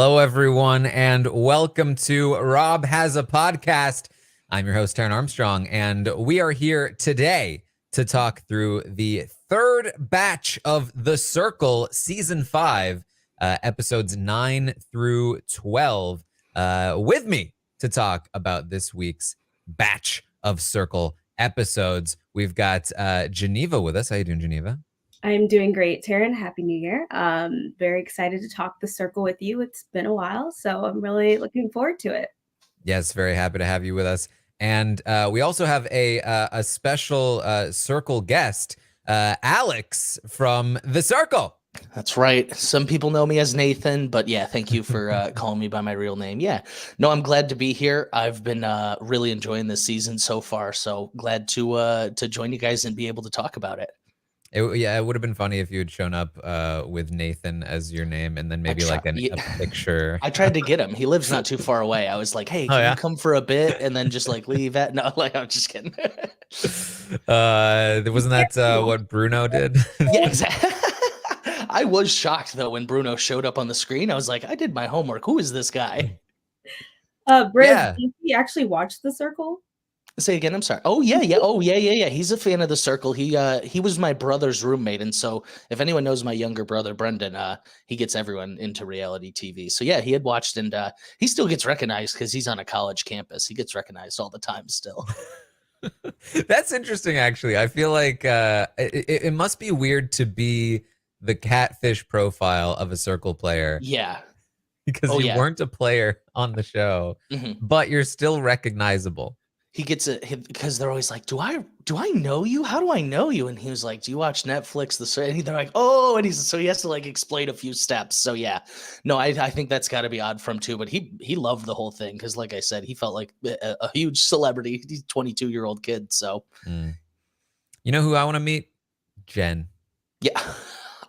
Hello, everyone, and welcome to Rob Has a Podcast. I'm your host, Taran Armstrong, and we are here today to talk through the third batch of The Circle, Season 5, episodes 9 through 12. With me to talk about this week's batch of Circle episodes, we've got Geneva with us. How you doing, Geneva? I'm doing great, Taran. Happy New Year. Very excited to talk The Circle with you. It's been a while, so I'm really looking forward to it. Yes, very happy to have you with us. And we also have a special Circle guest, Alex from The Circle. That's right. Some people know me as Nathan, but yeah, thank you for calling me by my real name. Yeah, no, I'm glad to be here. I've been really enjoying this season so far, so glad to join you guys and be able to talk about it. It would have been funny if you had shown up with Nathan as your name and then maybe a picture. I tried to get him. He lives not too far away. I was like, hey, can you come for a bit and then just like leave at? No, like I'm just kidding. Wasn't that what Bruno did? Yeah, exactly. I was shocked though when Bruno showed up on the screen. I was like, I did my homework. Who is this guy? Briz, did he actually watch The Circle? Say again. I'm sorry. Oh yeah. He's a fan of The Circle. He was my brother's roommate, and so if anyone knows my younger brother Brendan, he gets everyone into reality TV. So yeah, he had watched, and he still gets recognized because he's on a college campus. He gets recognized all the time still. That's interesting, actually. I feel like it must be weird to be the catfish profile of a Circle player. Yeah. Because you weren't a player on the show, but you're still recognizable. He gets it because they're always like, do I know you? How do I know you? And he was like, do you watch Netflix? And they're like, oh, and so he has to like explain a few steps. So yeah, no, I think that's got to be odd for him too. But he loved the whole thing because, like I said, he felt like a huge celebrity. He's a 22-year-old kid. So, you know who I want to meet? Jen. Yeah.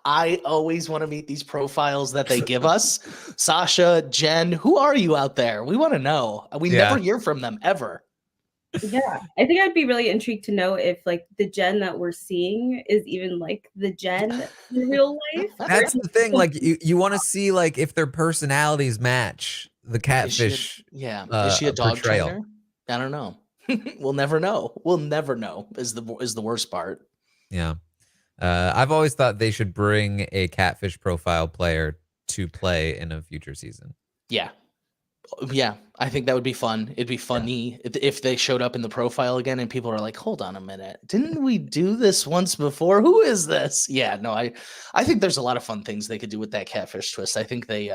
I always want to meet these profiles that they give us. Sasha, Jen, who are you out there? We want to know. We never hear from them ever. Yeah, I think I'd be really intrigued to know if like the Jen that we're seeing is even like the Jen in real life. That's the thing. Like you want to see like if their personalities match the catfish. Is she a dog trainer? I don't know. We'll never know. We'll never know is the worst part. Yeah. I've always thought they should bring a catfish profile player to play in a future season. Yeah, I think that would be fun. It'd be funny if they showed up in the profile again and people are like, hold on a minute. Didn't we do this once before? Who is this? Yeah, no, I think there's a lot of fun things they could do with that catfish twist. I think they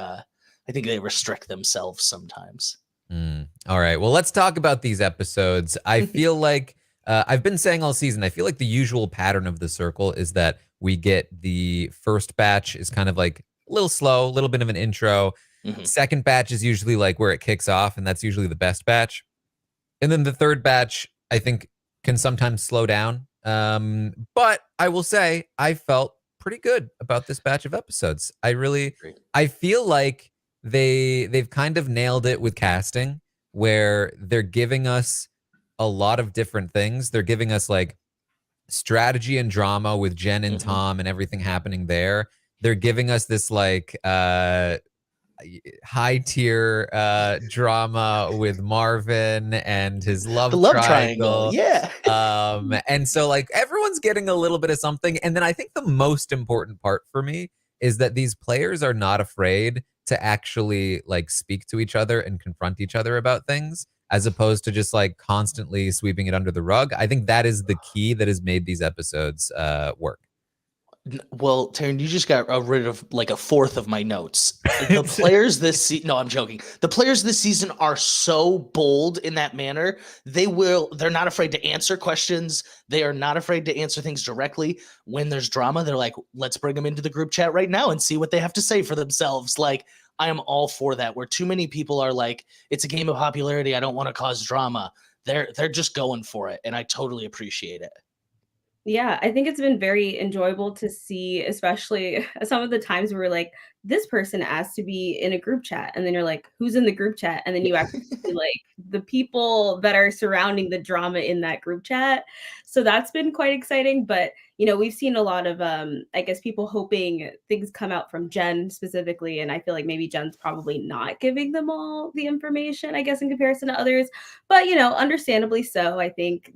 restrict themselves sometimes. All right. Well, let's talk about these episodes. I feel like I've been saying all season, I feel like the usual pattern of The Circle is that we get the first batch is kind of like a little slow, a little bit of an intro. Second batch is usually like where it kicks off, and that's usually the best batch. And then the third batch, I think, can sometimes slow down. But I will say I felt pretty good about this batch of episodes. I feel like they've kind of nailed it with casting, where they're giving us a lot of different things. They're giving us like strategy and drama with Jen and Tom and everything happening there. They're giving us this like high tier drama with Marvin and his love triangle. Yeah. And so like everyone's getting a little bit of something. And then I think the most important part for me is that these players are not afraid to actually like speak to each other and confront each other about things, as opposed to just like constantly sweeping it under the rug. I think that is the key that has made these episodes work. Well, Taran, you just got rid of like a fourth of my notes. The players this season, no, I'm joking. The players this season are so bold in that manner. They're not afraid to answer questions. They are not afraid to answer things directly. When there's drama, they're like, let's bring them into the group chat right now and see what they have to say for themselves. Like, I am all for that. Where too many people are like, it's a game of popularity. I don't want to cause drama. They're just going for it. And I totally appreciate it. Yeah, I think it's been very enjoyable to see, especially some of the times where like this person asked to be in a group chat. And then you're like, who's in the group chat? And then you actually see like the people that are surrounding the drama in that group chat. So that's been quite exciting. But, you know, we've seen a lot of, I guess, people hoping things come out from Jen specifically. And I feel like maybe Jen's probably not giving them all the information, I guess, in comparison to others. But, you know, understandably so. I think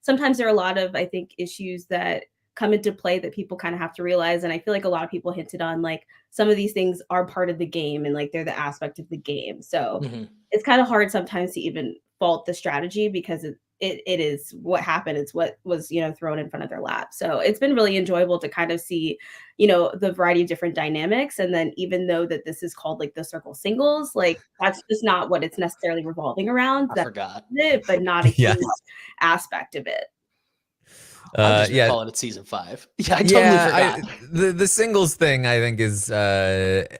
sometimes there are a lot of, I think, issues that come into play that people kind of have to realize. And I feel like a lot of people hinted on like some of these things are part of the game and like they're the aspect of the game. So it's kind of hard sometimes to even fault the strategy because it is what happened. It's what was, you know, thrown in front of their lap. So it's been really enjoyable to kind of see, you know, the variety of different dynamics. And then even though that this is called like the circle singles, like that's just not what it's necessarily revolving around. I forgot. It, but not a huge aspect of it. I'm just calling it season 5. Yeah, I totally forgot. The singles thing, I think, is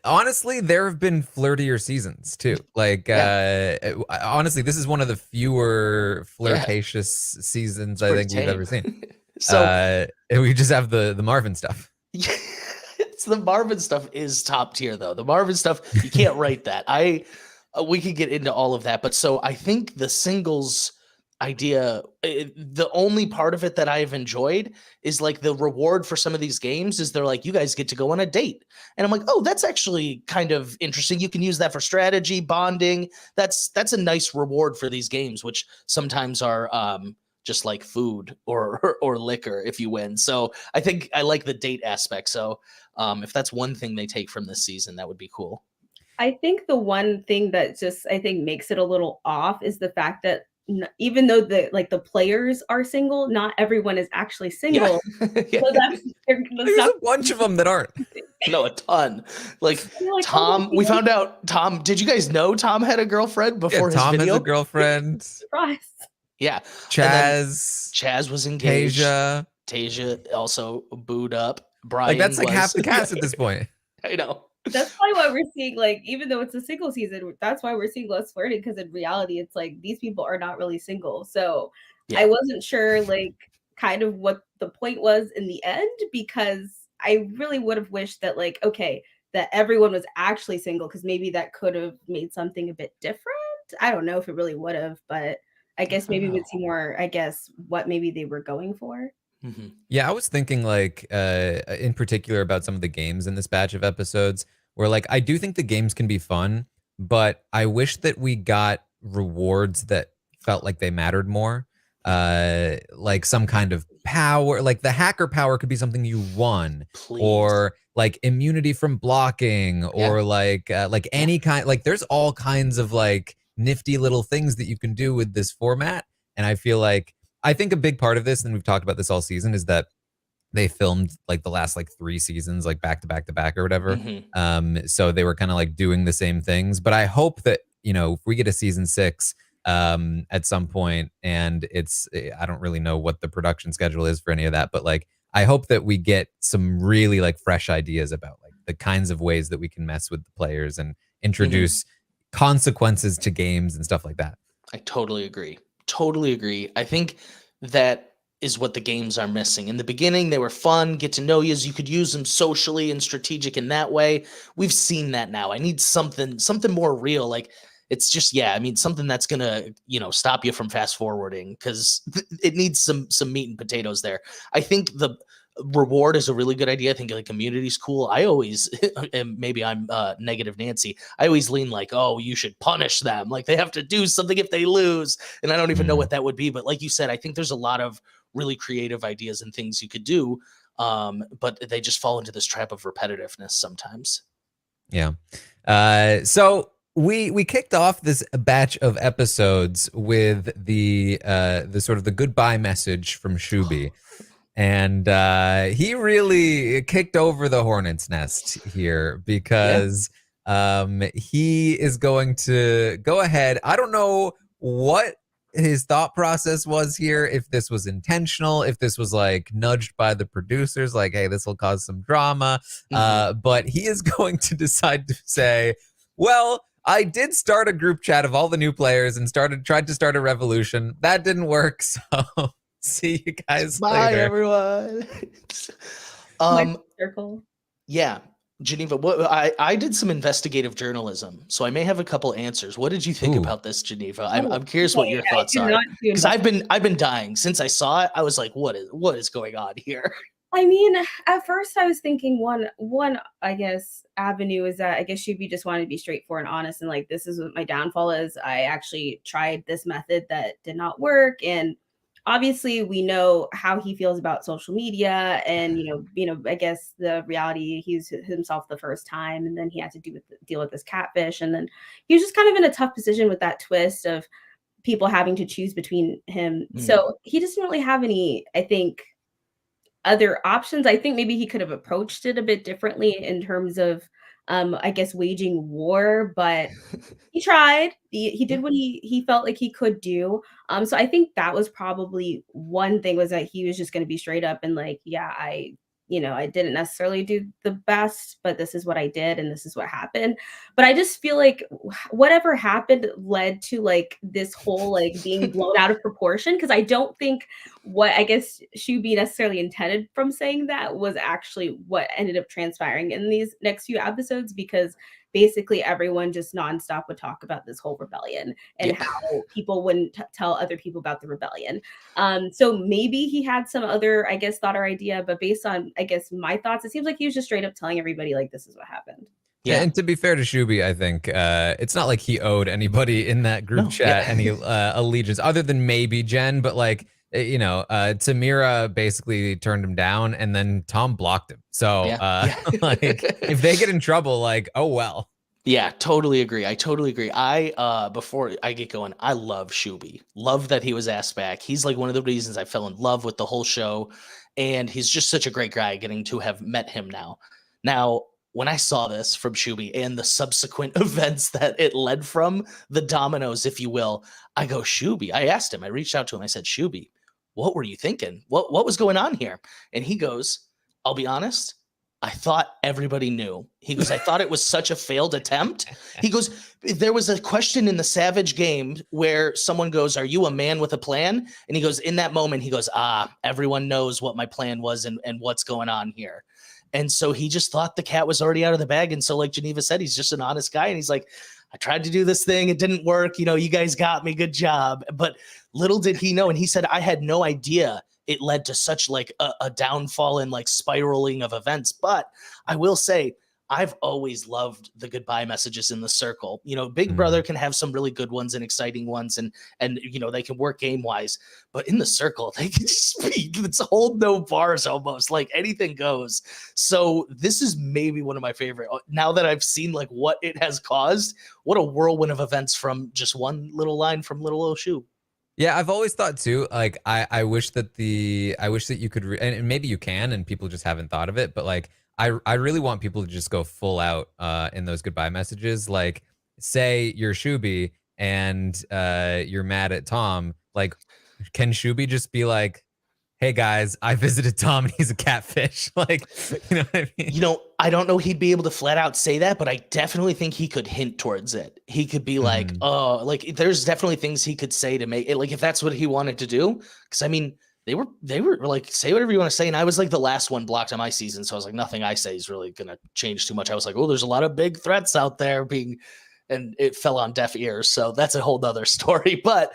honestly, there have been flirtier seasons too. Like, honestly, this is one of the fewer flirtatious seasons I think we've ever seen. So we just have the Marvin stuff. It's the Marvin stuff is top tier though. The Marvin stuff, you can't write that. We could get into all of that, but so I think the singles idea, the only part of it that I've enjoyed is like the reward for some of these games is they're like, you guys get to go on a date. And I'm like, oh, that's actually kind of interesting. You can use that for strategy, bonding. That's a nice reward for these games, which sometimes are just like food or liquor if you win. So I think I like the date aspect. So if that's one thing they take from this season, that would be cool. I think the one thing that just I think makes it a little off is the fact that even though the players are single, not everyone is actually single. Yeah. So there's a bunch of them that aren't. No, a ton. Like Tom, we found out Tom. Did you guys know Tom had a girlfriend before his video? Tom has a girlfriend. Surprise. Yeah. Chaz was engaged. Tasia also booed up. Brian, like that's like half the cast at this point. I know. That's probably why we're seeing, like, even though it's a single season, that's why we're seeing less flirting, because in reality, it's like these people are not really single. So I wasn't sure, like, kind of what the point was in the end, because I really would have wished that, like, okay, that everyone was actually single, because maybe that could have made something a bit different. I don't know if it really would have, but I guess maybe we'd see more, I guess, what maybe they were going for. Yeah, I was thinking like in particular about some of the games in this batch of episodes where like I do think the games can be fun, but I wish that we got rewards that felt like they mattered more. Like some kind of power, like the hacker power could be something you won. Please. Or like immunity from blocking or like any kind, like there's all kinds of like nifty little things that you can do with this format. And I feel like I think a big part of this, and we've talked about this all season, is that they filmed like the last like 3 seasons, like back to back to back or whatever. So they were kind of like doing the same things. But I hope that, you know, if we get a season 6 at some point, and I don't really know what the production schedule is for any of that, but like I hope that we get some really like fresh ideas about like the kinds of ways that we can mess with the players and introduce consequences to games and stuff like that. I totally agree. Totally agree. I think that is what the games are missing. In the beginning, they were fun, get to know you. You could use them socially and strategic in that way. We've seen that now. I need something more real. Like it's just, I mean, something that's gonna, you know, stop you from fast forwarding, because it needs some meat and potatoes there. I think the reward is a really good idea. I think like community's cool. I always, and maybe I'm negative Nancy, I always lean like, oh, you should punish them. Like they have to do something if they lose. And I don't even know what that would be. But like you said, I think there's a lot of really creative ideas and things you could do. But they just fall into this trap of repetitiveness sometimes. Yeah. So we kicked off this batch of episodes with the sort of the goodbye message from Shuby. And he really kicked over the hornet's nest here, because he is going to go ahead. I don't know what his thought process was here, if this was intentional, if this was like nudged by the producers, like, hey, this will cause some drama. But he is going to decide to say, well, I did start a group chat of all the new players and tried to start a revolution. That didn't work, so see you guys Bye, later. everyone. Circle. Yeah. Geneva, I did some investigative journalism, so I may have a couple answers. What did you think Ooh. about this, Geneva? Oh, I'm curious what okay, your I thoughts do are, not do because I've been dying since I saw it. I was like, what is going on here? I mean, at first I was thinking one I guess avenue is that I guess Shuby just wanted to be straightforward and honest and like this is what my downfall is. I actually tried this method that did not work, and obviously we know how he feels about social media, and I guess the reality he's himself the first time, and then he had to deal with this catfish, and then he was just kind of in a tough position with that twist of people having to choose between him. Mm. So he doesn't really have any, I think, other options. I think maybe he could have approached it a bit differently in terms of, I guess, waging war, but he tried. He Yeah. did what he felt like he could do. So I think that was probably one thing was that he was just going to be straight up and like, yeah, I didn't necessarily do the best, but this is what I did and this is what happened. But I just feel like whatever happened led to like this whole like being blown out of proportion because I don't think what I guess Shuby necessarily intended from saying that was actually what ended up transpiring in these next few episodes because basically everyone just nonstop would talk about this whole rebellion and Yeah. how people wouldn't tell other people about the rebellion. So maybe he had some other, I guess, thought or idea, but based on, I guess, my thoughts, it seems like he was just straight up telling everybody like this is what happened. Yeah. And to be fair to Shuby, I think it's not like he owed anybody in that group No. chat Yeah. any allegiance other than maybe Jen, but like Tamira basically turned him down and then Tom blocked him. So Yeah. Yeah. like if they get in trouble, like, oh well. Yeah, totally agree. I totally agree. Before I get going, I love Shuby. Love that he was asked back. He's like one of the reasons I fell in love with the whole show, and he's just such a great guy. Getting to have met him now. Now, when I saw this from Shuby and the subsequent events that it led from, the dominoes, if you will, I go Shuby. I asked him. I reached out to him. I said, Shuby, what were you thinking? What was going on here? And he goes, I'll be honest. I thought everybody knew. He goes, I thought it was such a failed attempt. He goes, there was a question in the Savage game where someone goes, are you a man with a plan? And he goes, in that moment, he goes, everyone knows what my plan was and what's going on here. And so he just thought the cat was already out of the bag. And so, like Geneva said, he's just an honest guy. And he's like, I tried to do this thing. It didn't work. You guys got me. Good job. But little did he know. And he said, I had no idea it led to such like a downfall and like spiraling of events. But I will say, I've always loved the goodbye messages in the circle. Big Brother can have some really good ones and exciting ones, and they can work game wise. But in the circle, they can just be it's hold no bars almost, like anything goes. So this is maybe one of my favorite. Now that I've seen like what it has caused, what a whirlwind of events from just one little line from Little Old Shoe. Yeah, I've always thought too. Like, I wish that you could, and maybe you can, and people just haven't thought of it. But like, I really want people to just go full out in those goodbye messages. Like, say you're Shuby and you're mad at Tom. Like, can Shuby just be like, "Hey guys, I visited Tom and he's a catfish." Like, you know what I mean? I don't know he'd be able to flat out say that, but I definitely think he could hint towards it. He could be like, oh, like there's definitely things he could say to make it, like if that's what he wanted to do. Because I mean, they were like, say whatever you want to say. And I was like the last one blocked on my season. So I was like, nothing I say is really going to change too much. I was like, oh, there's a lot of big threats out there and it fell on deaf ears. So that's a whole nother story. But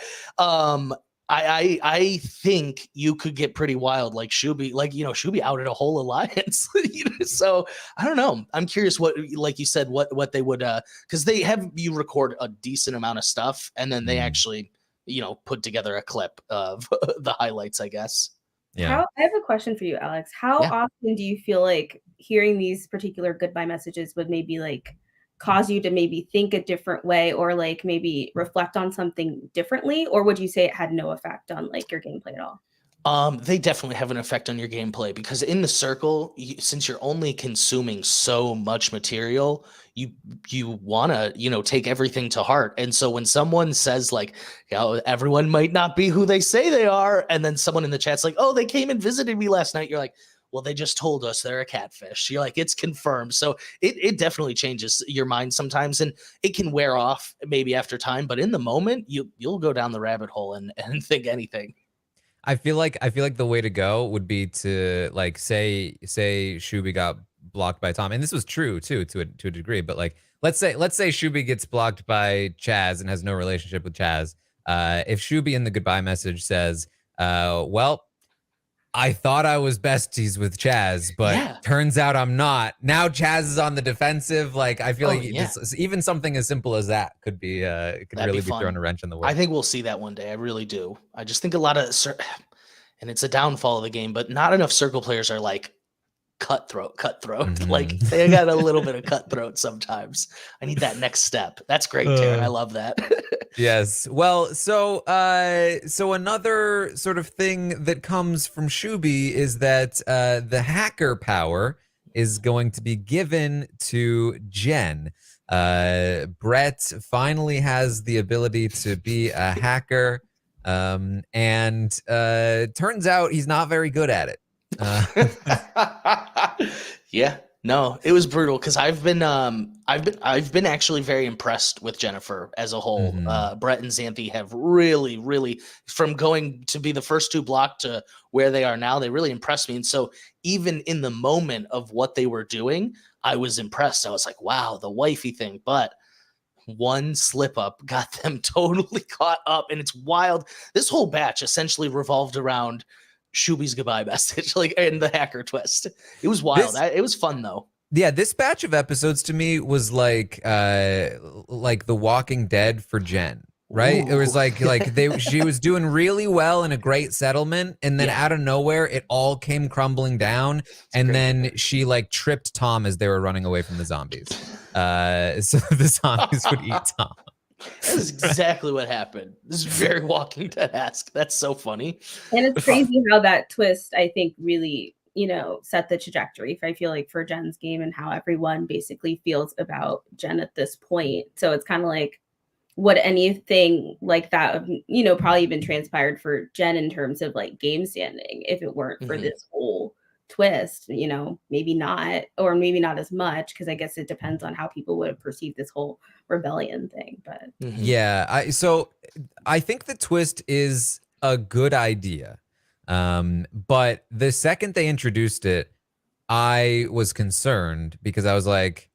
I think you could get pretty wild, like Shuby, Shuby outed a whole alliance. So I don't know. I'm curious what, like you said, what they would, because they have you record a decent amount of stuff, and then they actually, put together a clip of the highlights, I guess. Yeah. I have a question for you, Alex. How often do you feel like hearing these particular goodbye messages would maybe like cause you to maybe think a different way or like maybe reflect on something differently? Or would you say it had no effect on like your gameplay at all? They definitely have an effect on your gameplay because in the circle, since you're only consuming so much material, you want to, take everything to heart. And so when someone says like, everyone might not be who they say they are, and then someone in the chat's like, oh, they came and visited me last night, you're like, well, they just told us they're a catfish. You're like, it's confirmed. So it definitely changes your mind sometimes, and it can wear off maybe after time. But in the moment, you'll go down the rabbit hole and think anything. I feel like the way to go would be to like say Shuby got blocked by Tom, and this was true too to a degree. But like, let's say Shuby gets blocked by Chaz and has no relationship with Chaz. If Shuby in the goodbye message says, "Well, I thought I was besties with Chaz, but turns out I'm not." Now Chaz is on the defensive. Like, I feel just, even something as simple as that could be could really be throwing a wrench in the works. I think we'll see that one day. I really do. I just think a lot of, and it's a downfall of the game, but not enough Circle players are like cutthroat. Like, they got a little bit of cutthroat sometimes. I need that next step. That's great, Taran. I love that. Yes. Well, so another sort of thing that comes from Shuby is that the hacker power is going to be given to Jen. Brett finally has the ability to be a hacker, and turns out he's not very good at it. Yeah. No, it was brutal because I've been actually very impressed with Jennifer as a whole. Brett and Xanthi have really, from going to be the first two blocked to where they are now, they really impressed me. And so even in the moment of what they were doing, I was impressed. I was like, wow, the wifey thing. But one slip up got them totally caught up, and it's wild. This whole batch essentially revolved around Shuby's goodbye message, like, and the hacker twist. It was wild. It was fun though. Yeah, this batch of episodes to me was like The Walking Dead for Jen, right? Ooh. It was like she was doing really well in a great settlement, and then out of nowhere it all came crumbling down, and then she like tripped Tom as they were running away from the zombies. So the zombies would eat Tom. That's exactly what happened. This is very Walking Dead-esque. That's so funny. And it's crazy how that twist, I think, really, set the trajectory, I feel like, for Jen's game and how everyone basically feels about Jen at this point. So it's kind of like, would anything like that have, probably even transpired for Jen in terms of like game standing if it weren't for this whole twist? Maybe not, or maybe not as much, because I guess it depends on how people would have perceived this whole rebellion thing. But yeah, I think the twist is a good idea, but the second they introduced it, I was concerned because I was like,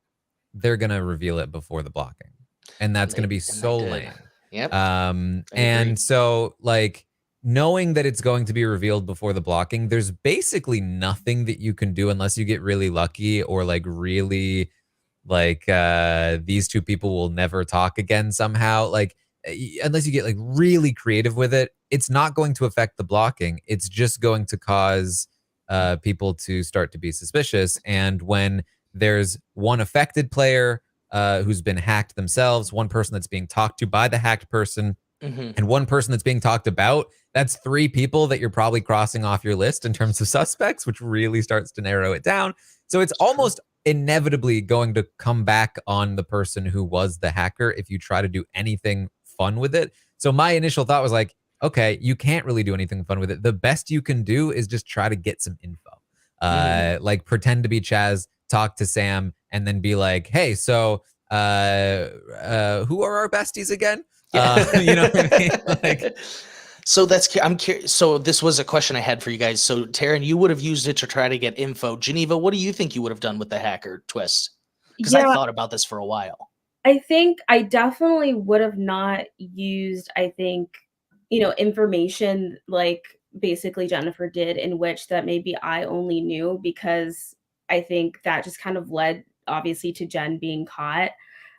they're gonna reveal it before the blocking, and that's gonna be so lame. Yep. And so like, knowing that it's going to be revealed before the blocking, there's basically nothing that you can do unless you get really lucky, or like really like these two people will never talk again somehow. Like, unless you get like really creative with it, it's not going to affect the blocking. It's just going to cause people to start to be suspicious. And when there's one affected player who's been hacked themselves, one person that's being talked to by the hacked person, and one person that's being talked about, that's three people that you're probably crossing off your list in terms of suspects, which really starts to narrow it down. So it's almost inevitably going to come back on the person who was the hacker if you try to do anything fun with it. So my initial thought was like, okay, you can't really do anything fun with it. The best you can do is just try to get some info. Like, pretend to be Chaz, talk to Sam, and then be like, hey, so who are our besties again? You know what I mean? Like, so I'm curious. So this was a question I had for you guys. So Taran, you would have used it to try to get info. Geneva, what do you think you would have done with the hacker twist? Because I thought about this for a while. I think I definitely would have not used, information like basically Jennifer did, in which that maybe I only knew, because I think that just kind of led obviously to Jen being caught.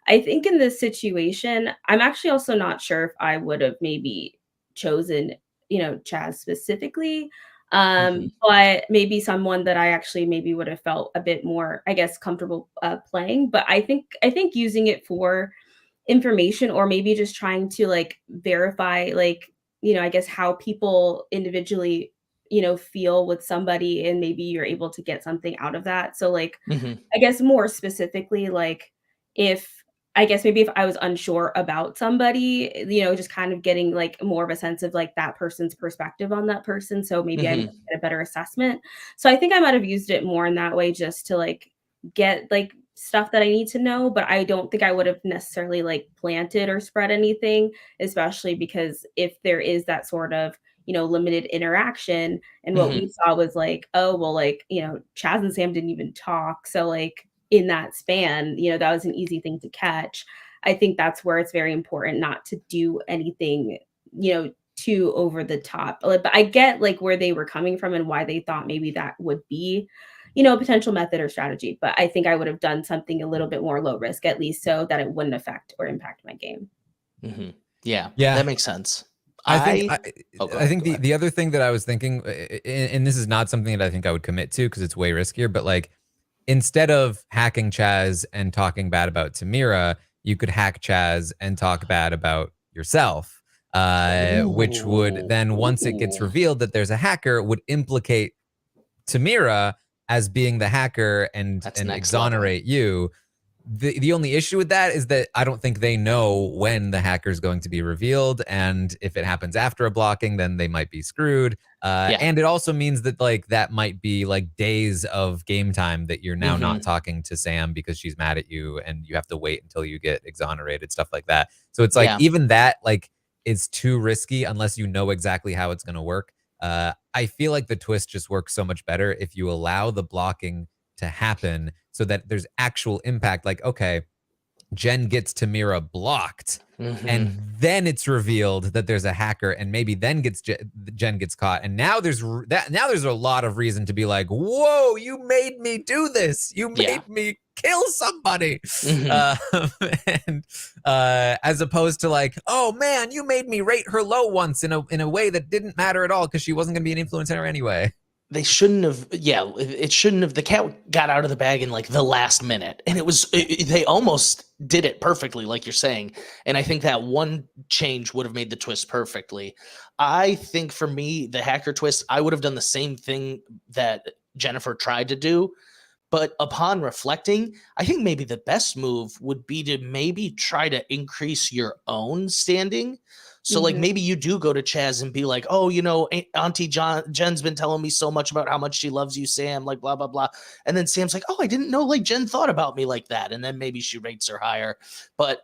I think in this situation, I'm actually also not sure if I would have maybe chosen, Chaz specifically, but maybe someone that I actually maybe would have felt a bit more, I guess, comfortable playing. But I think using it for information, or maybe just trying to like verify, like, I guess how people individually, feel with somebody, and maybe you're able to get something out of that. So like, I guess more specifically, like, maybe if I was unsure about somebody, just kind of getting like more of a sense of like that person's perspective on that person. So maybe I might get a better assessment. So I think I might have used it more in that way, just to like get like stuff that I need to know. But I don't think I would have necessarily like planted or spread anything, especially because if there is that sort of, limited interaction. And what we saw was like, oh, well, like, Chaz and Sam didn't even talk. So like in that span, that was an easy thing to catch. I think that's where it's very important not to do anything, too over the top. But I get like where they were coming from and why they thought maybe that would be, a potential method or strategy. But I think I would have done something a little bit more low risk, at least so that it wouldn't affect or impact my game. Yeah, Yeah, that makes sense. I think the other thing that I was thinking, and this is not something that I think I would commit to because it's way riskier, but like instead of hacking Chaz and talking bad about Tamira, you could hack Chaz and talk bad about yourself, which would then, once it gets revealed that there's a hacker, would implicate Tamira as being the hacker and exonerate you. The only issue with that is that I don't think they know when the hacker is going to be revealed, and if it happens after a blocking, then they might be screwed. And it also means that like that might be like days of game time that you're now not talking to Sam because she's mad at you, and you have to wait until you get exonerated, stuff like that. So it's like even that like is too risky unless you know exactly how it's going to work. I feel like the twist just works so much better if you allow the blocking to happen so that there's actual impact. Like, okay, Jen gets Tamira blocked, and then it's revealed that there's a hacker, and maybe then Jen gets caught, and now there's a lot of reason to be like, whoa, you made me do this, you made me kill somebody, and as opposed to like, oh man, you made me rate her low once in a way that didn't matter at all because she wasn't going to be an influencer anyway. They shouldn't have. Yeah, it shouldn't have. The cat got out of the bag in like the last minute, and they almost did it perfectly, like you're saying. And I think that one change would have made the twist perfectly. I think for me, the hacker twist, I would have done the same thing that Jennifer tried to do. But upon reflecting, I think maybe the best move would be to maybe try to increase your own standing. So like maybe you do go to Chaz and be like, oh, Auntie Jen's been telling me so much about how much she loves you, Sam, like blah, blah, blah. And then Sam's like, oh, I didn't know like Jen thought about me like that. And then maybe she rates her higher. But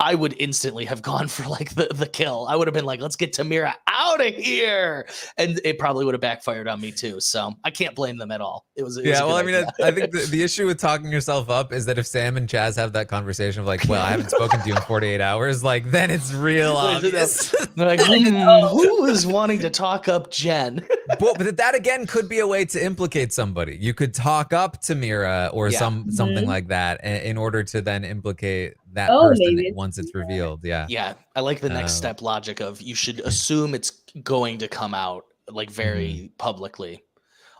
I would instantly have gone for like the kill. I would have been like, let's get Tamira out of here. And it probably would have backfired on me too. So I can't blame them at all. It was well, I mean, I think the issue with talking yourself up is that if Sam and Chaz have that conversation of like, well, I haven't spoken to you in 48 hours, like then it's real obvious. They're like, who is wanting to talk up Jen? But that again could be a way to implicate somebody. You could talk up Tamira or something like that in order to then implicate that person once it's revealed. Yeah, I like the next step logic of you should assume it's going to come out like very publicly.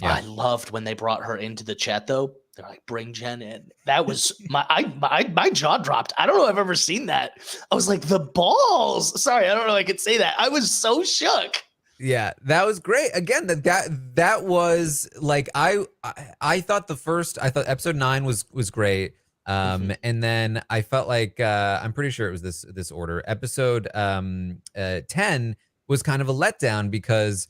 I loved when they brought her into the chat though. They're like, bring Jen in. That was my jaw dropped. I don't know if I've ever seen that. I was like, the balls. Sorry, I don't know if I could say that. I was so shook. Yeah, that was great. Again, that was like I thought episode 9 was great. And then I felt like I'm pretty sure it was this order. Episode 10 was kind of a letdown because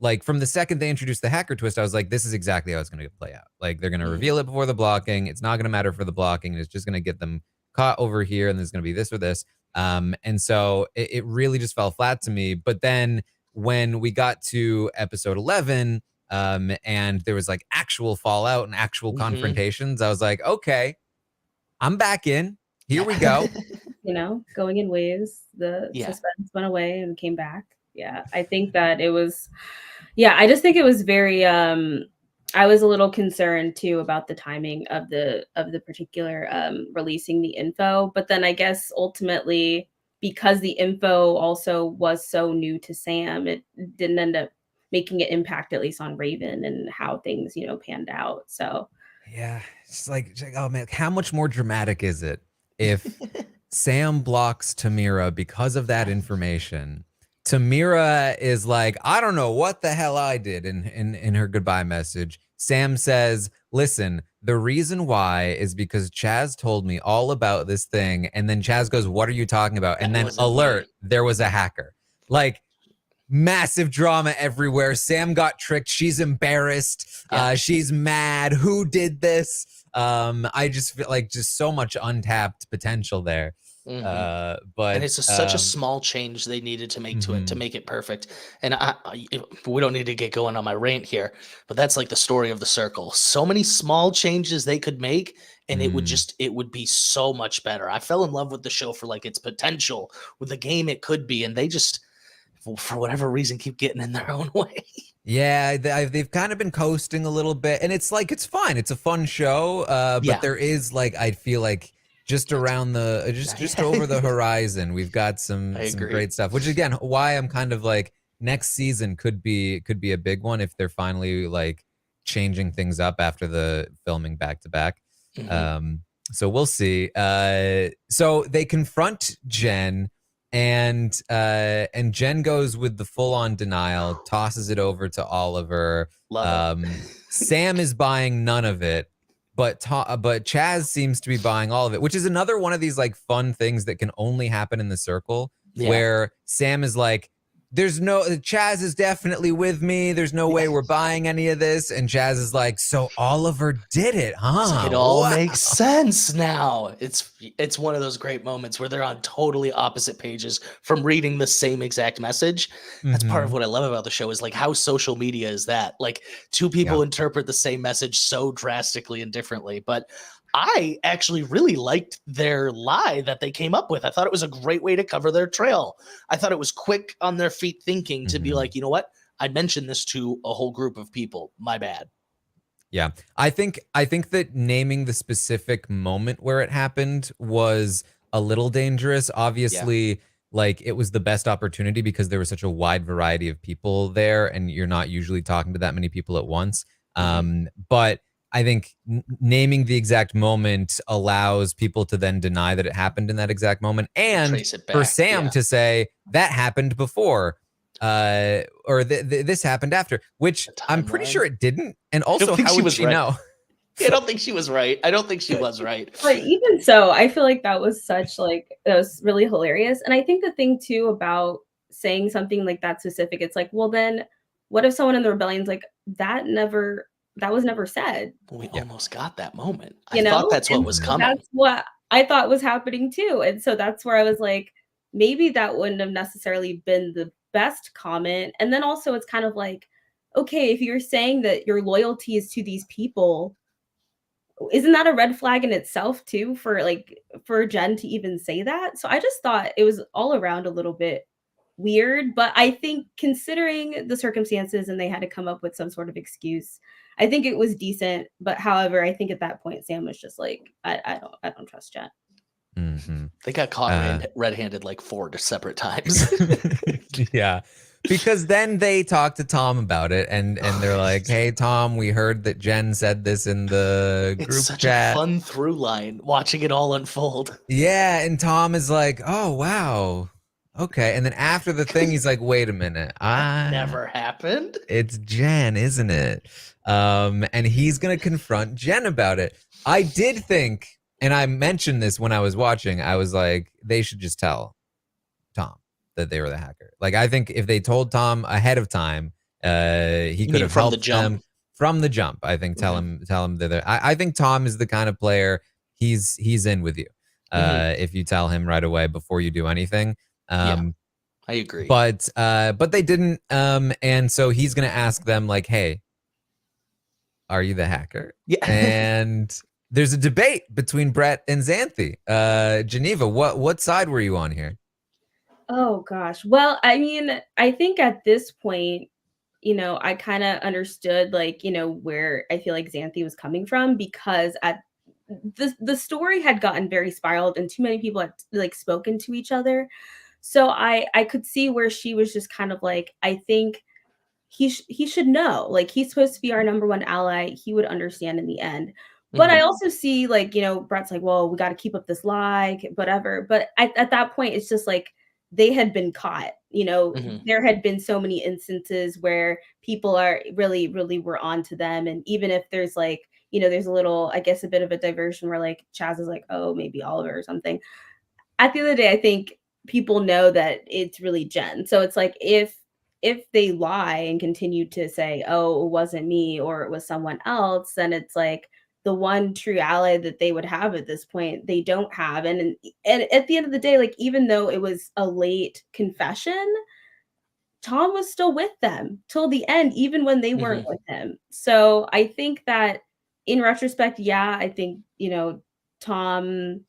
like from the second they introduced the hacker twist, I was like, this is exactly how it's going to play out. Like they're going to reveal it before the blocking. It's not going to matter for the blocking. It's just going to get them caught over here, and there's going to be this or this. And so it really just fell flat to me. But then when we got to episode 11, and there was like actual fallout and actual confrontations, I was like, okay, I'm back in. Here we go. Going in waves. The suspense went away and came back. Yeah, I think that it was. Yeah, I just think it was very. I was a little concerned too about the timing of the particular releasing the info, but then I guess ultimately because the info also was so new to Sam, it didn't end up making an impact at least on Raven and how things panned out. So. Yeah, it's like, oh man, how much more dramatic is it if Sam blocks Tamira because of that information? Tamira is like, I don't know what the hell I did in her goodbye message. Sam says, listen, the reason why is because Chaz told me all about this thing. And then Chaz goes, what are you talking about? And then alert, there was a hacker. Like, massive drama everywhere. Sam got tricked. She's embarrassed. She's mad. Who did this? I just feel like just so much untapped potential there. But and it's such a small change they needed to make to it to make it perfect. And we don't need to get going on my rant here, but that's like the story of the Circle. So many small changes they could make, and it would be so much better. I fell in love with the show for like its potential, with the game it could be, and they just, for whatever reason, keep getting in their own way. Yeah, they've kind of been coasting a little bit, and it's like, it's fine. It's a fun show, but there is like, I feel like just around the just over the horizon, we've got some great stuff. Which again, why I'm kind of like, next season could be a big one if they're finally like changing things up after the filming back to back. So we'll see. So they confront Jen. And Jen goes with the full-on denial, tosses it over to Oliver. Sam is buying none of it, but Chaz seems to be buying all of it, which is another one of these like fun things that can only happen in the Circle, where Sam is like, Chaz is definitely with me. There's no way we're buying any of this. And Chaz is like, so Oliver did it, huh? It all makes sense now. It's one of those great moments where they're on totally opposite pages from reading the same exact message. That's part of what I love about the show, is like how social media is that. Like, two people interpret the same message so drastically and differently. But I actually really liked their lie that they came up with. I thought it was a great way to cover their trail. I thought it was quick on their feet thinking to be like, you know what? I mentioned this to a whole group of people. My bad. Yeah, I think that naming the specific moment where it happened was a little dangerous. Obviously, like, it was the best opportunity because there was such a wide variety of people there, and you're not usually talking to that many people at once. But I think naming the exact moment allows people to then deny that it happened in that exact moment, and for Sam to say that happened before, or this happened after, which I'm pretty sure it didn't. And also, how would she know? I don't think she was right. I don't think she was right. But even so, I feel like that was that was really hilarious. And I think the thing too about saying something like that specific, it's like, well, then what if someone in the rebellion's like, that was never said? We almost got that moment. I thought that's what was coming. That's what I thought was happening too. And so that's where I was like, maybe that wouldn't have necessarily been the best comment. And then also it's kind of like, okay, if you're saying that your loyalty is to these people, isn't that a red flag in itself too, for Jen to even say that? So I just thought it was all around a little bit weird, but I think considering the circumstances and they had to come up with some sort of excuse, I think it was decent. But however, I think at that point Sam was just like, I don't trust Jen. They got caught red-handed like 4 separate times. Yeah, because then they talked to Tom about it, and they're like, hey Tom, we heard that Jen said this in the group chat. It's such a fun through line watching it all unfold. Yeah, and Tom is like, oh wow, okay. And then after the thing, he's like, wait a minute, never happened. It's Jen, isn't it? And he's gonna confront Jen about it. I did think, and I mentioned this when I was watching, I was like, they should just tell Tom that they were the hacker. Like, I think if they told Tom ahead of time, he could have helped them from the jump. I think tell him that I think Tom is the kind of player, he's in with you. If you tell him right away before you do anything. I agree. But they didn't. And so he's gonna ask them like, hey, are you the hacker? Yeah. And there's a debate between Brett and Xanthi. Geneva, what side were you on here? Oh gosh. Well, I mean, I think at this point, I kind of understood where I feel like Xanthi was coming from, because at the story had gotten very spiraled and too many people had spoken to each other. So I could see where she was just kind of like, I think he should know, like, he's supposed to be our number one ally. He would understand in the end. But I also see Brett's like, well, we got to keep up this lie, whatever. But at that point, it's just like, they had been caught, there had been so many instances where people are really, really were on to them. And even if there's there's a little, I guess, a bit of a diversion where Chaz is like, oh, maybe Oliver or something. At the end of the day, I think people know that it's really Jen. So it's like, if they lie and continue to say, oh, it wasn't me or it was someone else, then it's like, the one true ally that they would have at this point, they don't have. And at the end of the day, like, even though it was a late confession, Tom was still with them till the end, even when they weren't with him. So I think that in retrospect, yeah, I think, Tom,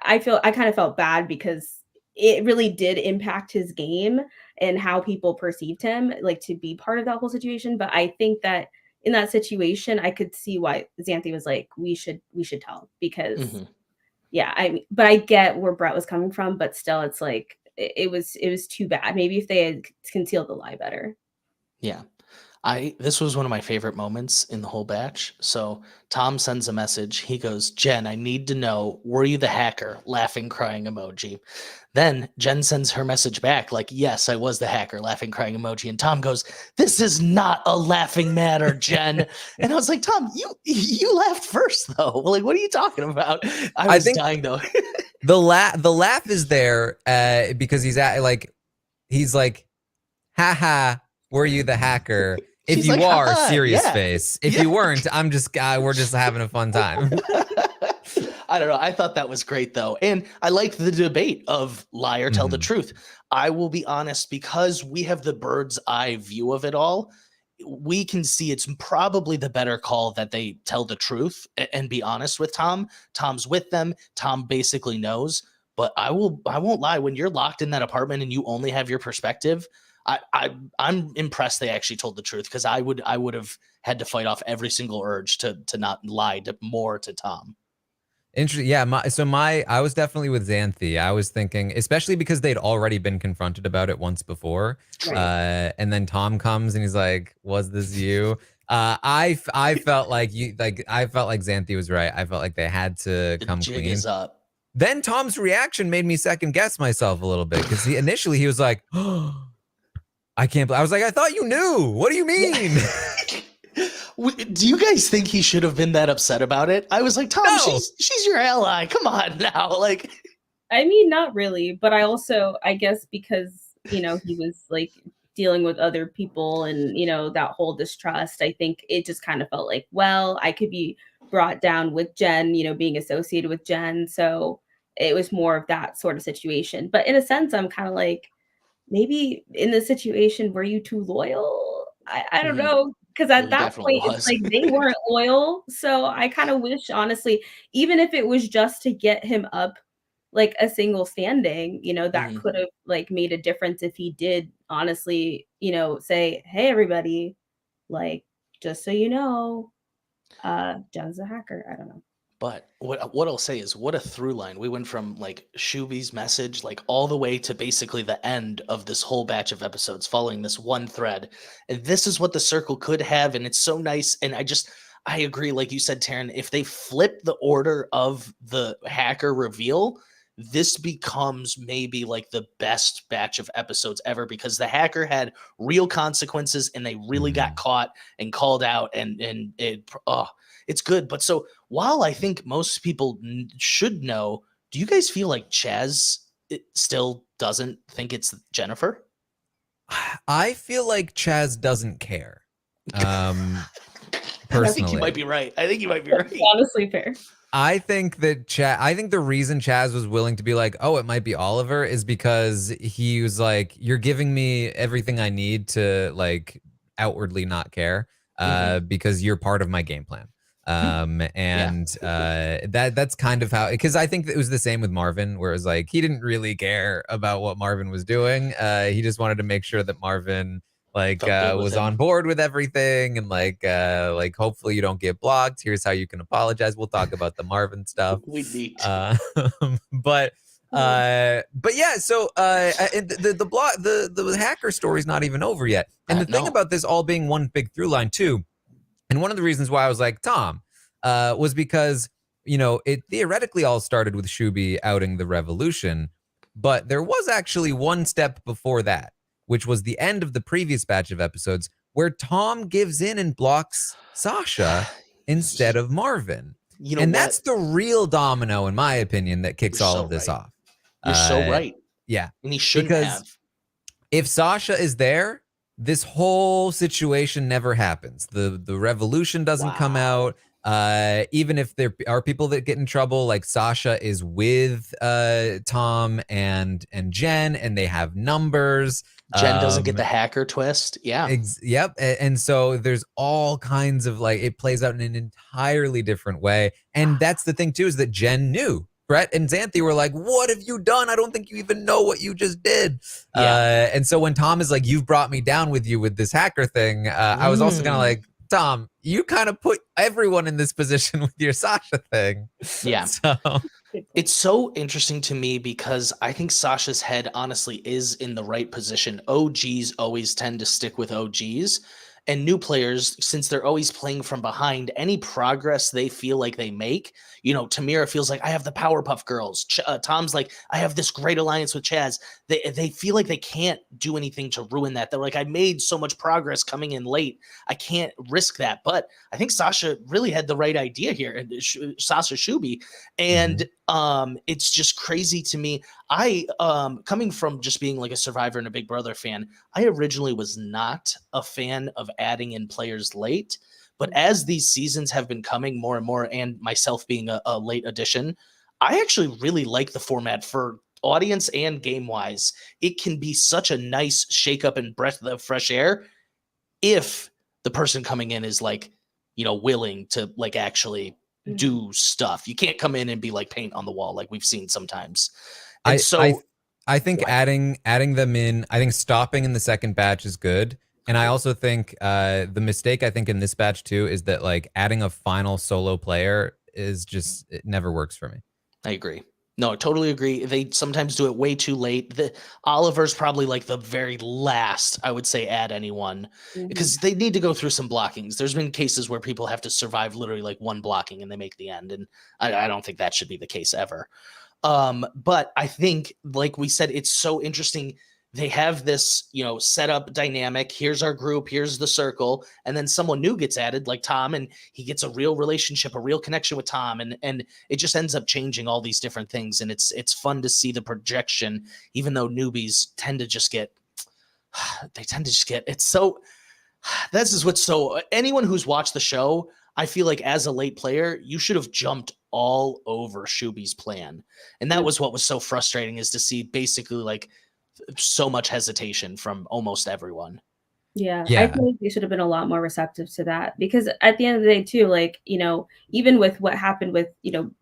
I kind of felt bad because it really did impact his game and how people perceived him, like, to be part of that whole situation. But I think that in that situation, I could see why Xanthi was like, we should tell, because but I get where Brett was coming from, but still it's like it was too bad. Maybe if they had concealed the lie better. Yeah. This was one of my favorite moments in the whole batch. So Tom sends a message. He goes, Jen, I need to know, were you the hacker? Laughing, crying emoji. Then Jen sends her message back like, yes, I was the hacker, laughing, crying emoji. And Tom goes, this is not a laughing matter, Jen. And I was like, Tom, you laughed first though. Like, what are you talking about? I was dying though. the laugh is there because he's like, haha, were you the hacker? If She's you like, are, serious yeah. face. If you weren't, we're just having a fun time. I don't know. I thought that was great though. And I liked the debate of lie or tell the truth. I will be honest, because we have the bird's eye view of it all, we can see it's probably the better call that they tell the truth and be honest with Tom. Tom's with them. Tom basically knows, but I won't lie. When you're locked in that apartment and you only have your perspective, I'm impressed they actually told the truth, because I would have had to fight off every single urge to not lie more to Tom. Interesting. Yeah. I was definitely with Xanthi. I was thinking, especially because they'd already been confronted about it once before. Right. And then Tom comes and he's like, was this you? I felt like I felt like Xanthi was right. I felt like they had to come clean. Is up. Then Tom's reaction made me second guess myself a little bit, because initially he was like, oh, I can't believe. I was like, I thought you knew. What do you mean? Do you guys think he should have been that upset about it? I was like, Tom, no. she's your ally. Come on now. Like, I mean, not really, but I guess because, he was like dealing with other people and, that whole distrust, I think it just kind of felt like, well, I could be brought down with Jen, being associated with Jen. So it was more of that sort of situation. But in a sense, I'm kind of like, maybe in the situation, were you too loyal? I don't know. Because at that point, it's like they weren't loyal. So I kind of wish, honestly, even if it was just to get him up like a single standing, that could have like made a difference if he did honestly, say, hey, everybody, like, just so you know, Jen's a hacker. I don't know. But what I'll say is, what a through line. We went from like Shuby's message, like all the way to basically the end of this whole batch of episodes following this one thread. And this is what the Circle could have. And it's so nice. And I agree. Like you said, Taran, if they flip the order of the hacker reveal, this becomes maybe like the best batch of episodes ever, because the hacker had real consequences and they really got caught and called out, and it's good. But so while I think most people should know, do you guys feel like Chaz still doesn't think it's Jennifer? I feel like Chaz doesn't care. Personally, I think you might be right. That's honestly fair. I think the reason Chaz was willing to be like, oh, it might be Oliver, is because he was like, you're giving me everything I need to like outwardly not care, because you're part of my game plan. That's kind of how, because I think it was the same with Marvin, where it was like, he didn't really care about what Marvin was doing. He just wanted to make sure that Marvin was on board with everything, and like hopefully you don't get blocked. Here's how you can apologize. We'll talk about the Marvin stuff. We need. But yeah, so the hacker story's not even over yet. And the thing about this all being one big through line too, and one of the reasons why I was like Tom, was because it theoretically all started with Shuby outing the revolution, but there was actually one step before that, which was the end of the previous batch of episodes, where Tom gives in and blocks Sasha instead of Marvin. That's the real domino, in my opinion, that kicks all of this off. You're so right. Yeah. And he shouldn't have. If Sasha is there, this whole situation never happens. The revolution doesn't come out. Even if there are people that get in trouble, like Sasha is with Tom and Jen, and they have numbers. Jen doesn't get the hacker twist. Yeah. Yep. And so there's all kinds of like, it plays out in an entirely different way. And that's the thing too, is that Jen knew. Brett and Xanthi were like, what have you done? I don't think you even know what you just did. Yeah. And so when Tom is like, you've brought me down with you with this hacker thing, I was also kind of like, Tom, you kind of put everyone in this position with your Sasha thing. Yeah. So it's so interesting to me because I think Sasha's head honestly is in the right position. OGs always tend to stick with OGs, and new players, since they're always playing from behind, any progress they feel like they make, Tamira feels like I have the Powerpuff Girls. Tom's like, I have this great alliance with Chaz. They feel like they can't do anything to ruin that. They're like, I made so much progress coming in late. I can't risk that. But I think Sasha really had the right idea here, and Sasha Shuby. And it's just crazy to me. I, coming from just being like a Survivor and a Big Brother fan, I originally was not a fan of adding in players late. But as these seasons have been coming more and more, and myself being a late addition, I actually really like the format for audience and game-wise. It can be such a nice shake-up and breath of fresh air if the person coming in is like, willing to like actually do stuff. You can't come in and be like paint on the wall like we've seen sometimes. And I think adding them in, I think stopping in the second batch is good. And I also think the mistake I think in this batch too is that like adding a final solo player is just, it never works for me. I agree. No, I totally agree. They sometimes do it way too late. Oliver's probably like the very last, I would say, add anyone because they need to go through some blockings. There's been cases where people have to survive literally like one blocking and they make the end. And I don't think that should be the case ever. But I think, like we said, it's so interesting. They have this, setup dynamic. Here's our group. Here's the circle. And then someone new gets added like Tom, and he gets a real relationship, a real connection with Tom. And it just ends up changing all these different things. And it's fun to see the projection, even though newbies tend to just get, it's so, this is what's so, anyone who's watched the show, I feel like as a late player, you should have jumped all over Shuby's plan. And that was what was so frustrating, is to see basically like so much hesitation from almost everyone. Yeah. I feel like they should have been a lot more receptive to that, because at the end of the day too, like, even with what happened with,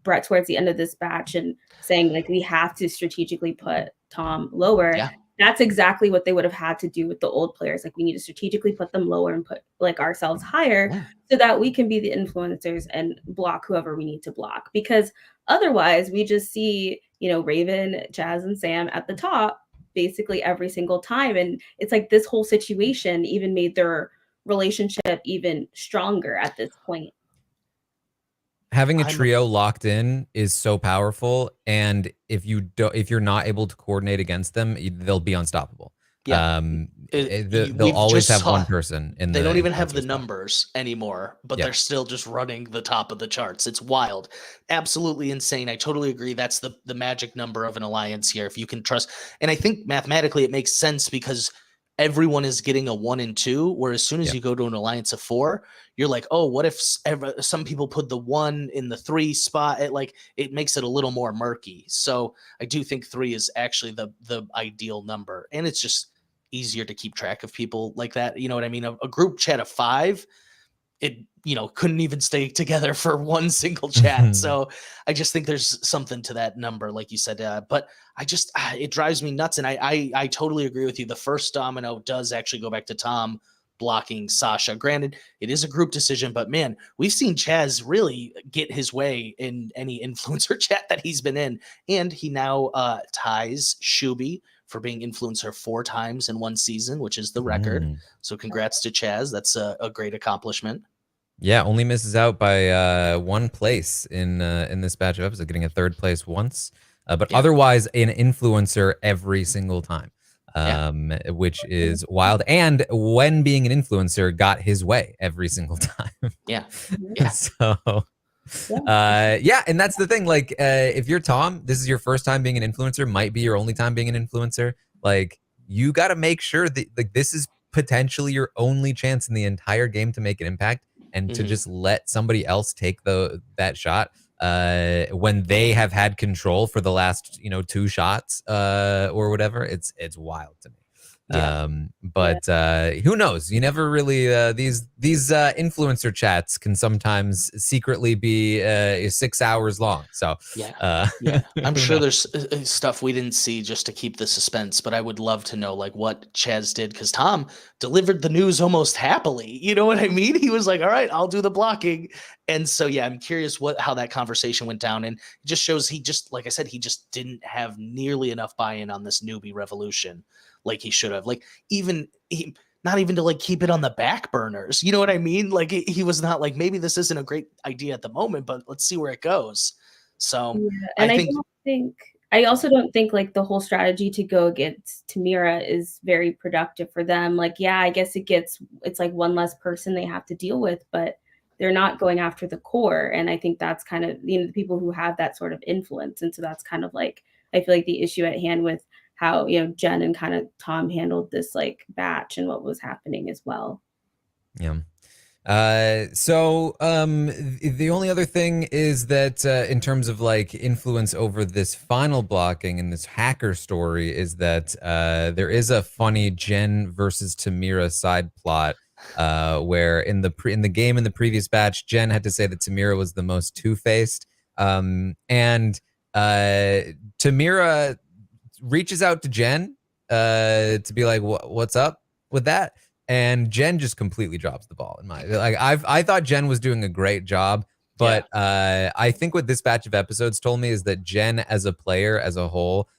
Brett towards the end of this batch and saying like, we have to strategically put Tom lower. Yeah. That's exactly what they would have had to do with the old players. Like, we need to strategically put them lower and put like ourselves higher so that we can be the influencers and block whoever we need to block. Because otherwise we just see, Raven, Chaz, and Sam at the top basically every single time. And it's like this whole situation even made their relationship even stronger at this point. Having a trio locked in is so powerful, and if you're not able to coordinate against them, they'll be unstoppable. Yeah. They'll always have one person in they don't even have the numbers anymore, but they're still just running the top of the charts. It's wild. Absolutely insane. I totally agree. That's the magic number of an alliance here. If you can trust, and I think mathematically it makes sense because everyone is getting a 1 and 2, where as soon as you go to an alliance of 4, you're like, oh, what if some people put the 1 in the 3 spot? It makes it a little more murky. So I do think 3 is actually the ideal number, and it's just easier to keep track of people like that. You know what I mean? A group chat of 5, it couldn't even stay together for one single chat. So I just think there's something to that number, like you said. But it drives me nuts, and I totally agree with you. The first domino does actually go back to Tom blocking Sasha. Granted, it is a group decision, but man, we've seen Chaz really get his way in any influencer chat that he's been in, and he now ties Shuby for being influencer 4 times in one season, which is the record. So congrats to Chaz. That's a great accomplishment. Yeah, only misses out by 1 place in this batch of episodes, getting a 3rd place once, but otherwise an influencer every single time, which is wild. And when being an influencer, got his way every single time. Yeah. So, and that's the thing. Like, if you're Tom, this is your first time being an influencer, might be your only time being an influencer. Like, you got to make sure that like this is potentially your only chance in the entire game to make an impact. and to just let somebody else take that shot when they have had control for the last 2 shots or whatever, it's wild to me. Yeah. But who knows? You never really these influencer chats can sometimes secretly be 6 hours long. So yeah, I'm sure there's stuff we didn't see just to keep the suspense, but I would love to know like what Chaz did, because Tom delivered the news almost happily. You know what I mean? He was like, all right, I'll do the blocking. And so yeah, I'm curious how that conversation went down. And it just shows like I said, he just didn't have nearly enough buy-in on this newbie revolution like he should have. Like not even to like keep it on the back burners. You know what I mean? Like he was not like, maybe this isn't a great idea at the moment, but let's see where it goes. So and I also don't think like the whole strategy to go against Tamira is very productive for them. Like, yeah, I guess it's like one less person they have to deal with, but they're not going after the core. And I think that's kind of, the people who have that sort of influence. And so that's kind of like, I feel like the issue at hand with how, Jen and kind of Tom handled this like batch and what was happening as well. Yeah. So the only other thing is that in terms of like influence over this final blocking and this hacker story is that there is a funny Jen versus Tamira side plot where in the game in the previous batch, Jen had to say that Tamira was the most two-faced, and Tamira reaches out to Jen to be like, what's up with that? And Jen just completely drops the ball. I thought Jen was doing a great job, but I think what this batch of episodes told me is that Jen, as a player, as a whole,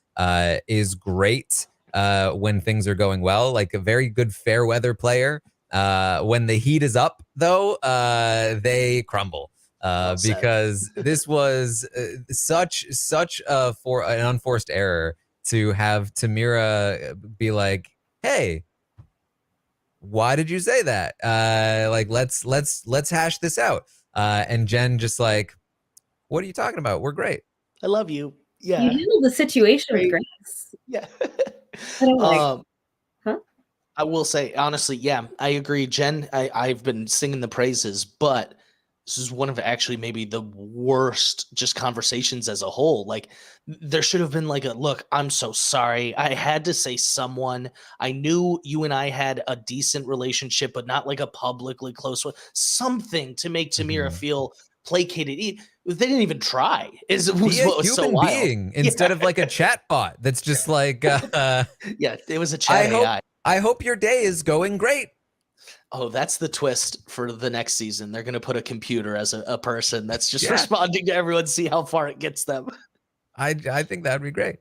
is great when things are going well, like a very good fair weather player. When the heat is up, though, they crumble. Because this was such for an unforced error to have Tamira be like, "Hey, why did you say that? Like, let's hash this out." And Jen just like, "What are you talking about? We're great. I love you." Yeah, you handled the situation with grace. Yeah. Huh? I will say honestly, yeah, I agree. Jen, I've been singing the praises, but this is one of actually maybe the worst just conversations as a whole. Like there should have been like look, I'm so sorry. I had to say someone. I knew you and I had a decent relationship, but not like a publicly close one. Something to make Tamira feel placated. They didn't even try. Be a human being instead of like a chat bot that's just like yeah, it was a chat AI. I hope your day is going great. Oh, that's the twist for the next season. They're going to put a computer as a person that's just responding to everyone, see how far it gets them. I think that'd be great.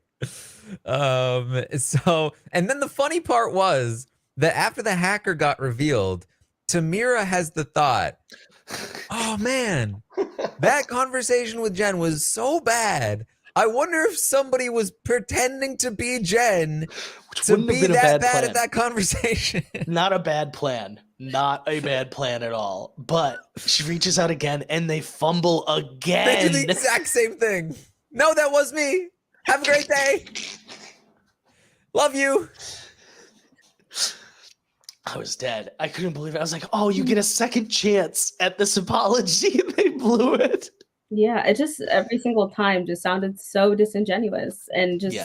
So, and then the funny part was that after the hacker got revealed, Tamira has the thought, oh man, that conversation with Jen was so bad. I wonder if somebody was pretending to be Jen to be that bad at that conversation. Not a bad plan. Not a bad plan at all. But she reaches out again and they fumble again. They do the exact same thing. No, that was me. Have a great day. Love you. I was dead. I couldn't believe it. I was like, oh, you get a second chance at this apology. They blew it. Yeah, it just every single time just sounded so disingenuous. And just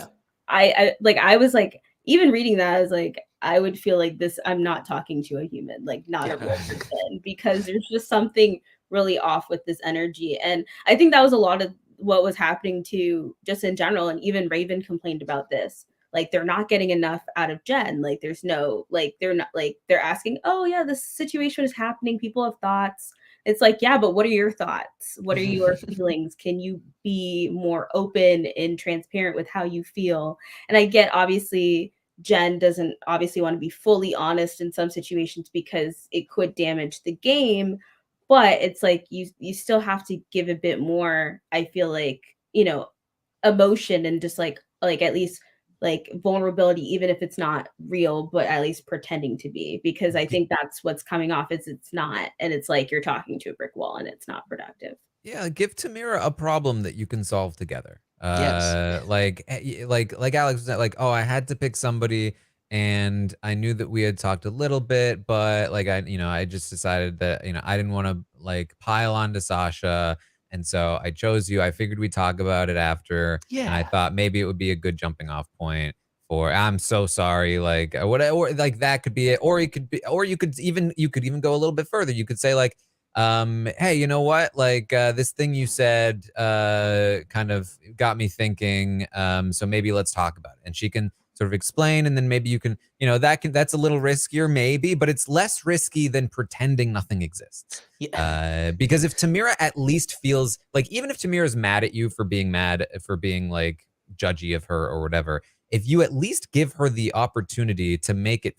I was like, even reading that, I was like, I would feel like this, I'm not talking to a human, like not a real person, because there's just something really off with this energy. And I think that was a lot of what was happening to just in general. And even Raven complained about this. Like they're not getting enough out of Jen. Like there's no, like they're not, like they're asking, oh yeah, this situation is happening. People have thoughts. It's like, yeah, but what are your thoughts? What are your feelings? Can you be more open and transparent with how you feel? And I get, obviously, Jen doesn't obviously want to be fully honest in some situations because it could damage the game. But it's like you still have to give a bit more, I feel like, emotion and just like at least like vulnerability, even if it's not real, but at least pretending to be, because I think that's what's coming off is it's not. And it's like you're talking to a brick wall and it's not productive. Yeah, give Tamira a problem that you can solve together. Yes. Like Alex was like, oh, I had to pick somebody and I knew that we had talked a little bit, but like I just decided that I didn't want to like pile on to Sasha, and so I chose you. I figured we'd talk about it after, and I Yeah. thought maybe it would be a good jumping off point for I'm so sorry, like whatever, or like that could be it, or you could even go a little bit further. You could say like, hey, you know what, like this thing you said kind of got me thinking, so maybe let's talk about it, and she can sort of explain, and then maybe you can, that's a little riskier maybe, but it's less risky than pretending nothing exists. Yeah. Because if Tamira at least feels like, even if Tamira's mad at you for being like judgy of her or whatever, if you at least give her the opportunity to make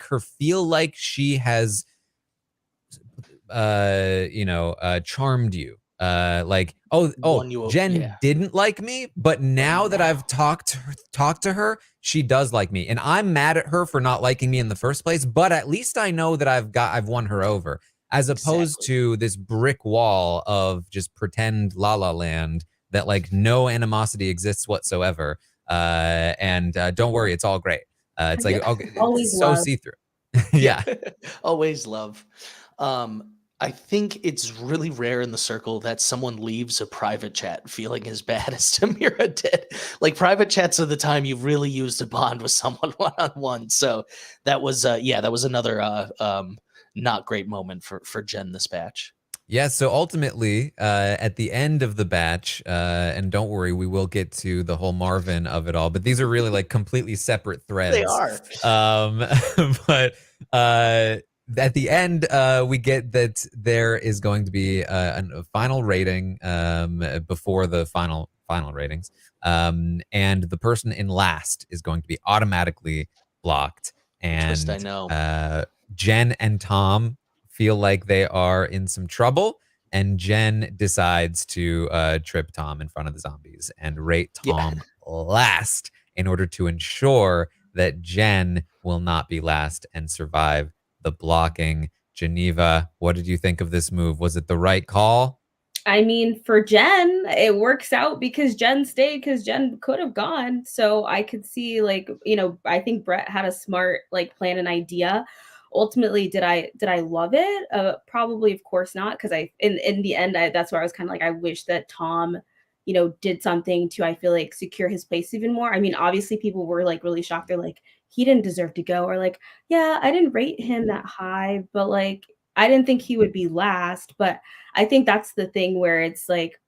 her feel like she has charmed you, like, Won you Jen yeah. didn't like me, but now that I've talked to her, she does like me, and I'm mad at her for not liking me in the first place, but at least I know that I've won her over, as opposed to this brick wall of just pretend La La Land that like no animosity exists whatsoever, and don't worry, it's all great. It's like, okay, Always it's so love. see-through. Yeah. Always love. I think it's really rare in the circle that someone leaves a private chat feeling as bad as Tamira did. Like, private chats are the time you really use to bond with someone one-on-one. So that was that was another not great moment for Jen this batch. Yeah, so ultimately, at the end of the batch, and don't worry, we will get to the whole Marvin of it all, but these are really like completely separate threads. They are. But at the end, we get that there is going to be a final rating before the final ratings, and the person in last is going to be automatically blocked. And Twist, I know. Jen and Tom feel like they are in some trouble, and Jen decides to trip Tom in front of the zombies and rate Tom last in order to ensure that Jen will not be last and survive the blocking. Geneva, what did you think of this move? Was it the right call? I mean, for Jen, it works out because Jen stayed, because Jen could have gone. So I could see, like, I think Brett had a smart like plan and idea. Ultimately, did I love it? Probably, of course not, because in the end, that's where I was kind of like, I wish that Tom, did something to, I feel like, secure his place even more. I mean, obviously people were like really shocked. They're like, he didn't deserve to go, or like, yeah, I didn't rate him that high, but like I didn't think he would be last. But I think that's the thing where it's like,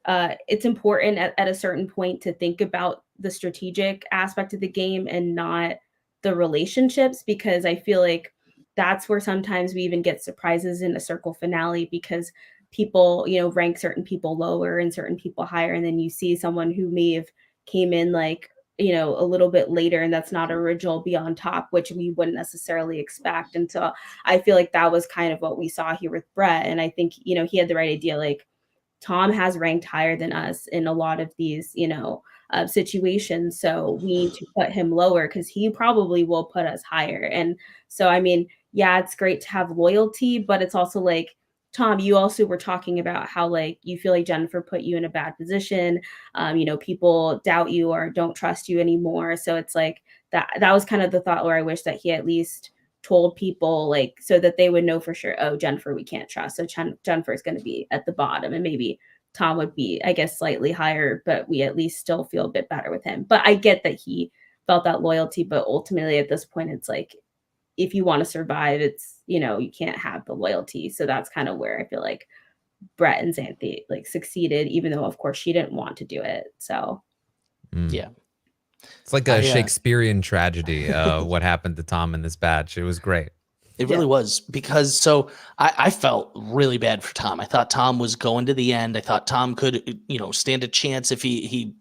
it's important at a certain point to think about the strategic aspect of the game and not the relationships, because I feel like that's where sometimes we even get surprises in a circle finale, because people, rank certain people lower and certain people higher. And then you see someone who may have came in like, a little bit later, and that's not original be on top, which we wouldn't necessarily expect. And so I feel like that was kind of what we saw here with Brett. And I think, he had the right idea. Like, Tom has ranked higher than us in a lot of these, situations. So we need to put him lower, because he probably will put us higher. And so, I mean, yeah, it's great to have loyalty, but it's also like, Tom, you also were talking about how like you feel like Jennifer put you in a bad position. People doubt you or don't trust you anymore. So it's like that was kind of the thought where I wish that he at least told people, like, so that they would know for sure, oh, Jennifer, we can't trust. So Jennifer is going to be at the bottom, and maybe Tom would be, I guess, slightly higher, but we at least still feel a bit better with him. But I get that he felt that loyalty, but ultimately at this point, it's like, if you want to survive, it's, you can't have the loyalty. So that's kind of where I feel like Brett and Xanthi like succeeded, even though of course she didn't want to do it. So yeah. It's like a Shakespearean tragedy, what happened to Tom in this batch. It was great. It really was, because I felt really bad for Tom. I thought Tom was going to the end. I thought Tom could, stand a chance if he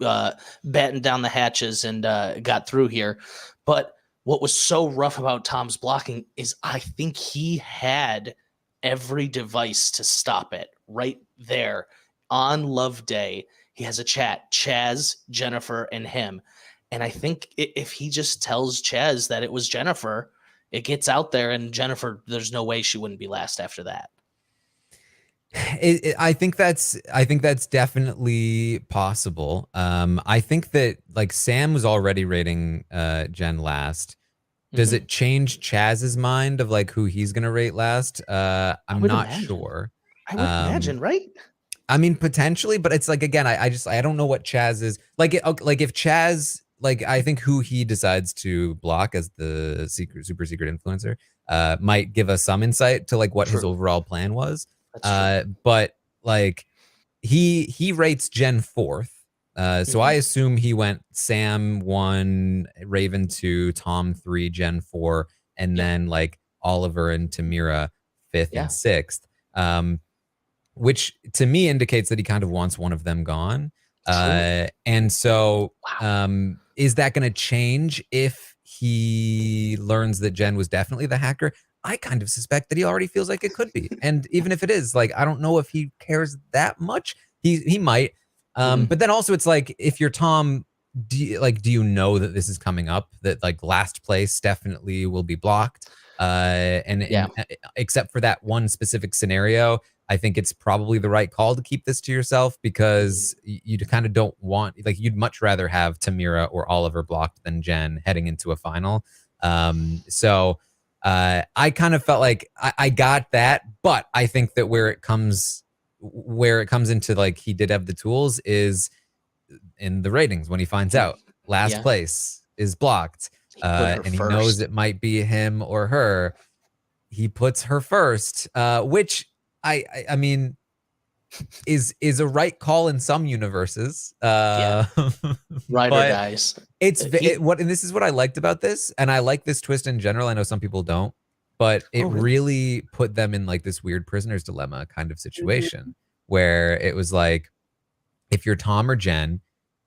battened down the hatches and got through here. But what was so rough about Tom's blocking is I think he had every device to stop it right there on Love Day. He has a chat, Chaz, Jennifer, and him. And I think if he just tells Chaz that it was Jennifer, it gets out there, and Jennifer, there's no way she wouldn't be last after that. I think that's definitely possible. I think that like Sam was already rating Jen last, Does it change Chaz's mind of like who he's gonna rate last? I'm not sure. I would imagine, right? I mean, potentially, but it's like, again, I don't know what Chaz is like. Like if Chaz, like, I think who he decides to block as the super secret influencer might give us some insight to like what his overall plan was. But like he rates Jen 4th. So I assume he went Sam 1, Raven 2, Tom 3, Jen 4, and then like Oliver and Tamira 5th and 6th. Which to me indicates that he kind of wants one of them gone. And so is that going to change if he learns that Jen was definitely the hacker? I kind of suspect that he already feels like it could be. And even if it is, like, I don't know if he cares that much. He might. But then also it's like, if you're Tom, do you know that this is coming up, that like last place definitely will be blocked? And except for that one specific scenario, I think it's probably the right call to keep this to yourself, because you kind of don't want, like, you'd much rather have Tamira or Oliver blocked than Jen heading into a final. So I kind of felt like I got that, but I think that where it comes into like he did have the tools is in the ratings when he finds out last place is blocked, and he knows it might be him or her. He puts her first, which I mean is a right call in some universes. Right, guys. And this is what I liked about this, and I like this twist in general. I know some people don't, but it really put them in like this weird prisoner's dilemma kind of situation where it was like, if you're Tom or Jen,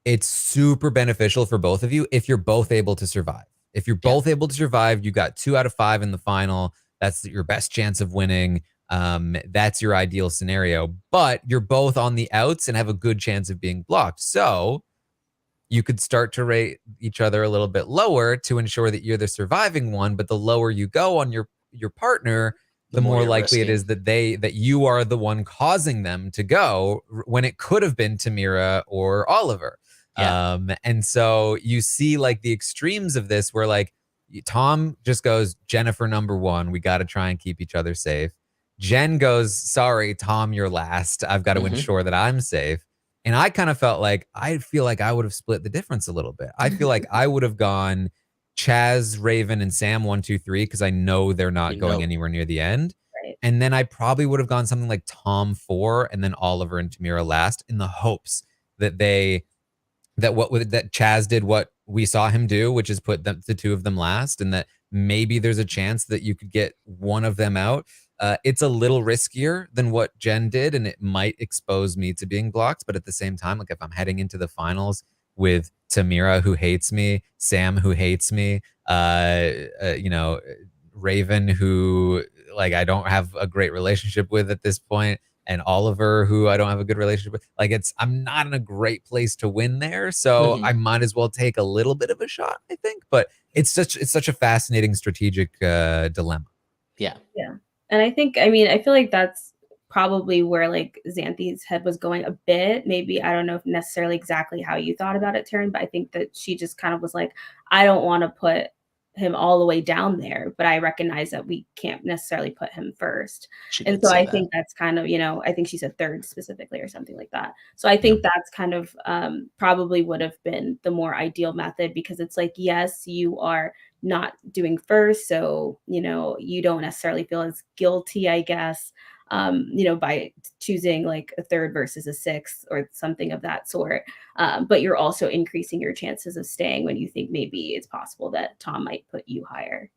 it's super beneficial for both of you if you're both able to survive. If you're both able to survive, you got 2 out of 5 in the final. That's your best chance of winning. That's your ideal scenario, but you're both on the outs and have a good chance of being blocked. So you could start to rate each other a little bit lower to ensure that you're the surviving one. But the lower you go on your partner, the more likely it is that you are the one causing them to go, when it could have been Tamira or Oliver. And so you see like the extremes of this, where like Tom just goes, Jennifer number 1, we got to try and keep each other safe. Jen goes, sorry, Tom, you're last. I've got to ensure that I'm safe. And I kind of felt like, I feel like I would have split the difference a little bit. I feel like I would have gone Chaz, Raven, and Sam 1, 2, 3, because I know they're not going anywhere near the end. Right. And then I probably would have gone something like Tom 4, and then Oliver and Tamira last, in the hopes that that Chaz did what we saw him do, which is put the 2 of them last, and that maybe there's a chance that you could get one of them out. It's a little riskier than what Jen did, and it might expose me to being blocked. But at the same time, like if I'm heading into the finals with Tamira, who hates me, Sam, who hates me, Raven, who like I don't have a great relationship with at this point, and Oliver, who I don't have a good relationship with, like I'm not in a great place to win there. So I might as well take a little bit of a shot, I think. But it's such a fascinating strategic dilemma. Yeah. And I think, I feel like that's probably where like Xanthi's head was going a bit. Maybe, I don't know if necessarily exactly how you thought about it, Taran, but I think that she just kind of was like, I don't want to put him all the way down there, but I recognize that we can't necessarily put him first. And so I think that's kind of, I think she said 3rd specifically or something like that. So I think that's kind of probably would have been the more ideal method, because it's like, yes, you are not doing first, so you don't necessarily feel as guilty, I guess, by choosing like a 3rd versus a 6th or something of that sort, but you're also increasing your chances of staying when you think maybe it's possible that Tom might put you higher.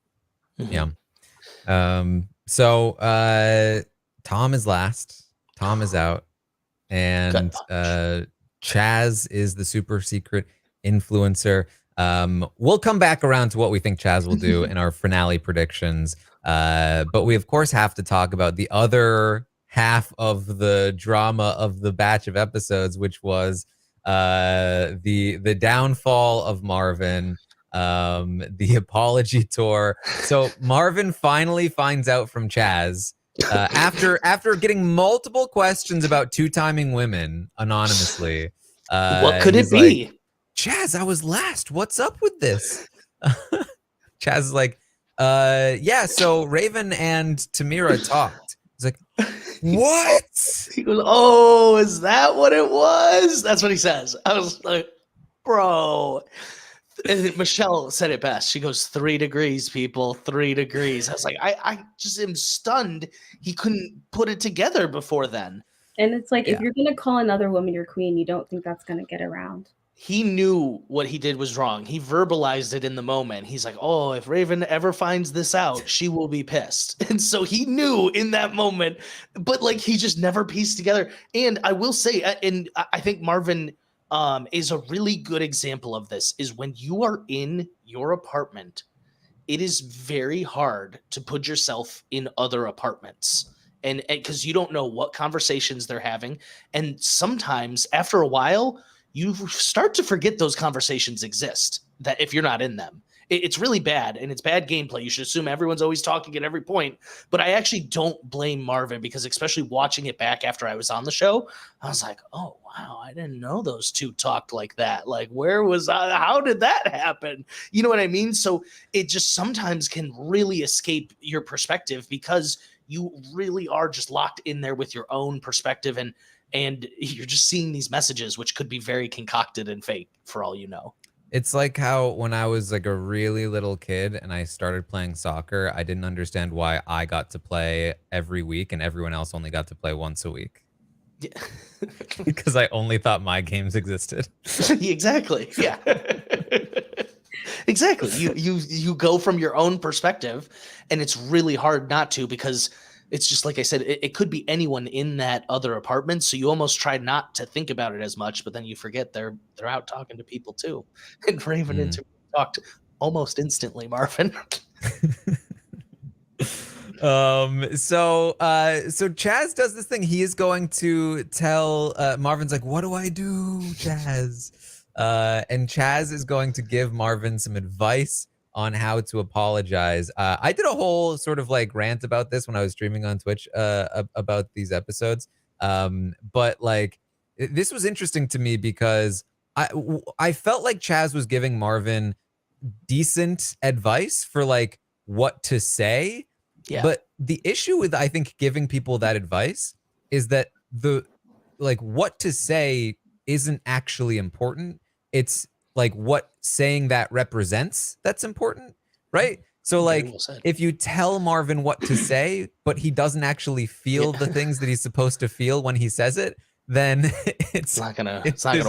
So Tom is last, Tom is out, and Chaz is the super secret influencer. We'll come back around to what we think Chaz will do in our finale predictions. But we, of course, have to talk about the other half of the drama of the batch of episodes, which was the downfall of Marvin, the apology tour. So Marvin finally finds out from Chaz after getting multiple questions about 2-timing women anonymously. What could it be? Like, Chaz, I was last. What's up with this? Chaz is like, yeah, so Raven and Tamira talked. He's like, what? He goes, oh, is that what it was? That's what he says. I was like, bro. And Michelle said it best. She goes, 3 degrees, people, 3 degrees. I was like, I just am stunned. He couldn't put it together before then. And it's like, if you're going to call another woman your queen, you don't think that's going to get around. He knew what he did was wrong. He verbalized it in the moment. He's like, oh, if Raven ever finds this out, she will be pissed. And so he knew in that moment, but like he just never pieced together. And I will say, and I think Marvin is a really good example of this, is when you are in your apartment, it is very hard to put yourself in other apartments. And because you don't know what conversations they're having. And sometimes after a while, you start to forget those conversations exist, that if you're not in them. It's really bad, and it's bad gameplay. You should assume everyone's always talking at every point. But I actually don't blame Marvin, because especially watching it back after I was on the show, I was like, oh, wow, I didn't know those two talked like that. Like, where was I? How did that happen? You know what I mean? So it just sometimes can really escape your perspective, because you really are just locked in there with your own perspective, and you're just seeing these messages, which could be very concocted and fake for all you know. It's like how when I was like a really little kid and I started playing soccer, I didn't understand why I got to play every week and everyone else only got to play once a week. Yeah. Because I only thought my games existed. Exactly. Yeah. Exactly. You go from your own perspective, and it's really hard not to, because it's just like I said, it could be anyone in that other apartment. So you almost try not to think about it as much, but then you forget they're out talking to people too. And Raven and talked almost instantly, Marvin. So Chaz does this thing. He is going to tell Marvin's like, what do I do, Chaz? And Chaz is going to give Marvin some advice on how to apologize. I did a whole sort of like rant about this when I was streaming on Twitch about these episodes. But like, this was interesting to me because I felt like Chaz was giving Marvin decent advice for like what to say. Yeah. But the issue with, I think, giving people that advice is that the like what to say isn't actually important. It's like what saying that represents that's important, right? So like if you tell Marvin what to say, but he doesn't actually feel the things that he's supposed to feel when he says it, then it's not gonna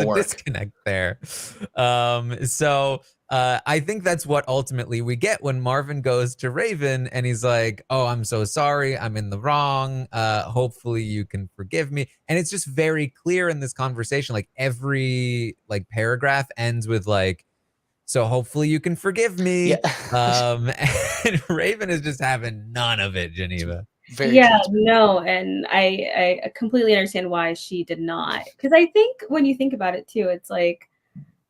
work. Disconnect there. So I think that's what ultimately we get when Marvin goes to Raven and he's like, oh, I'm so sorry, I'm in the wrong. Hopefully you can forgive me. And it's just very clear in this conversation, like every like paragraph ends with like, so hopefully you can forgive me. Yeah. And Raven is just having none of it, Geneva. No, and I completely understand why she did not. Because I think when you think about it too, it's like,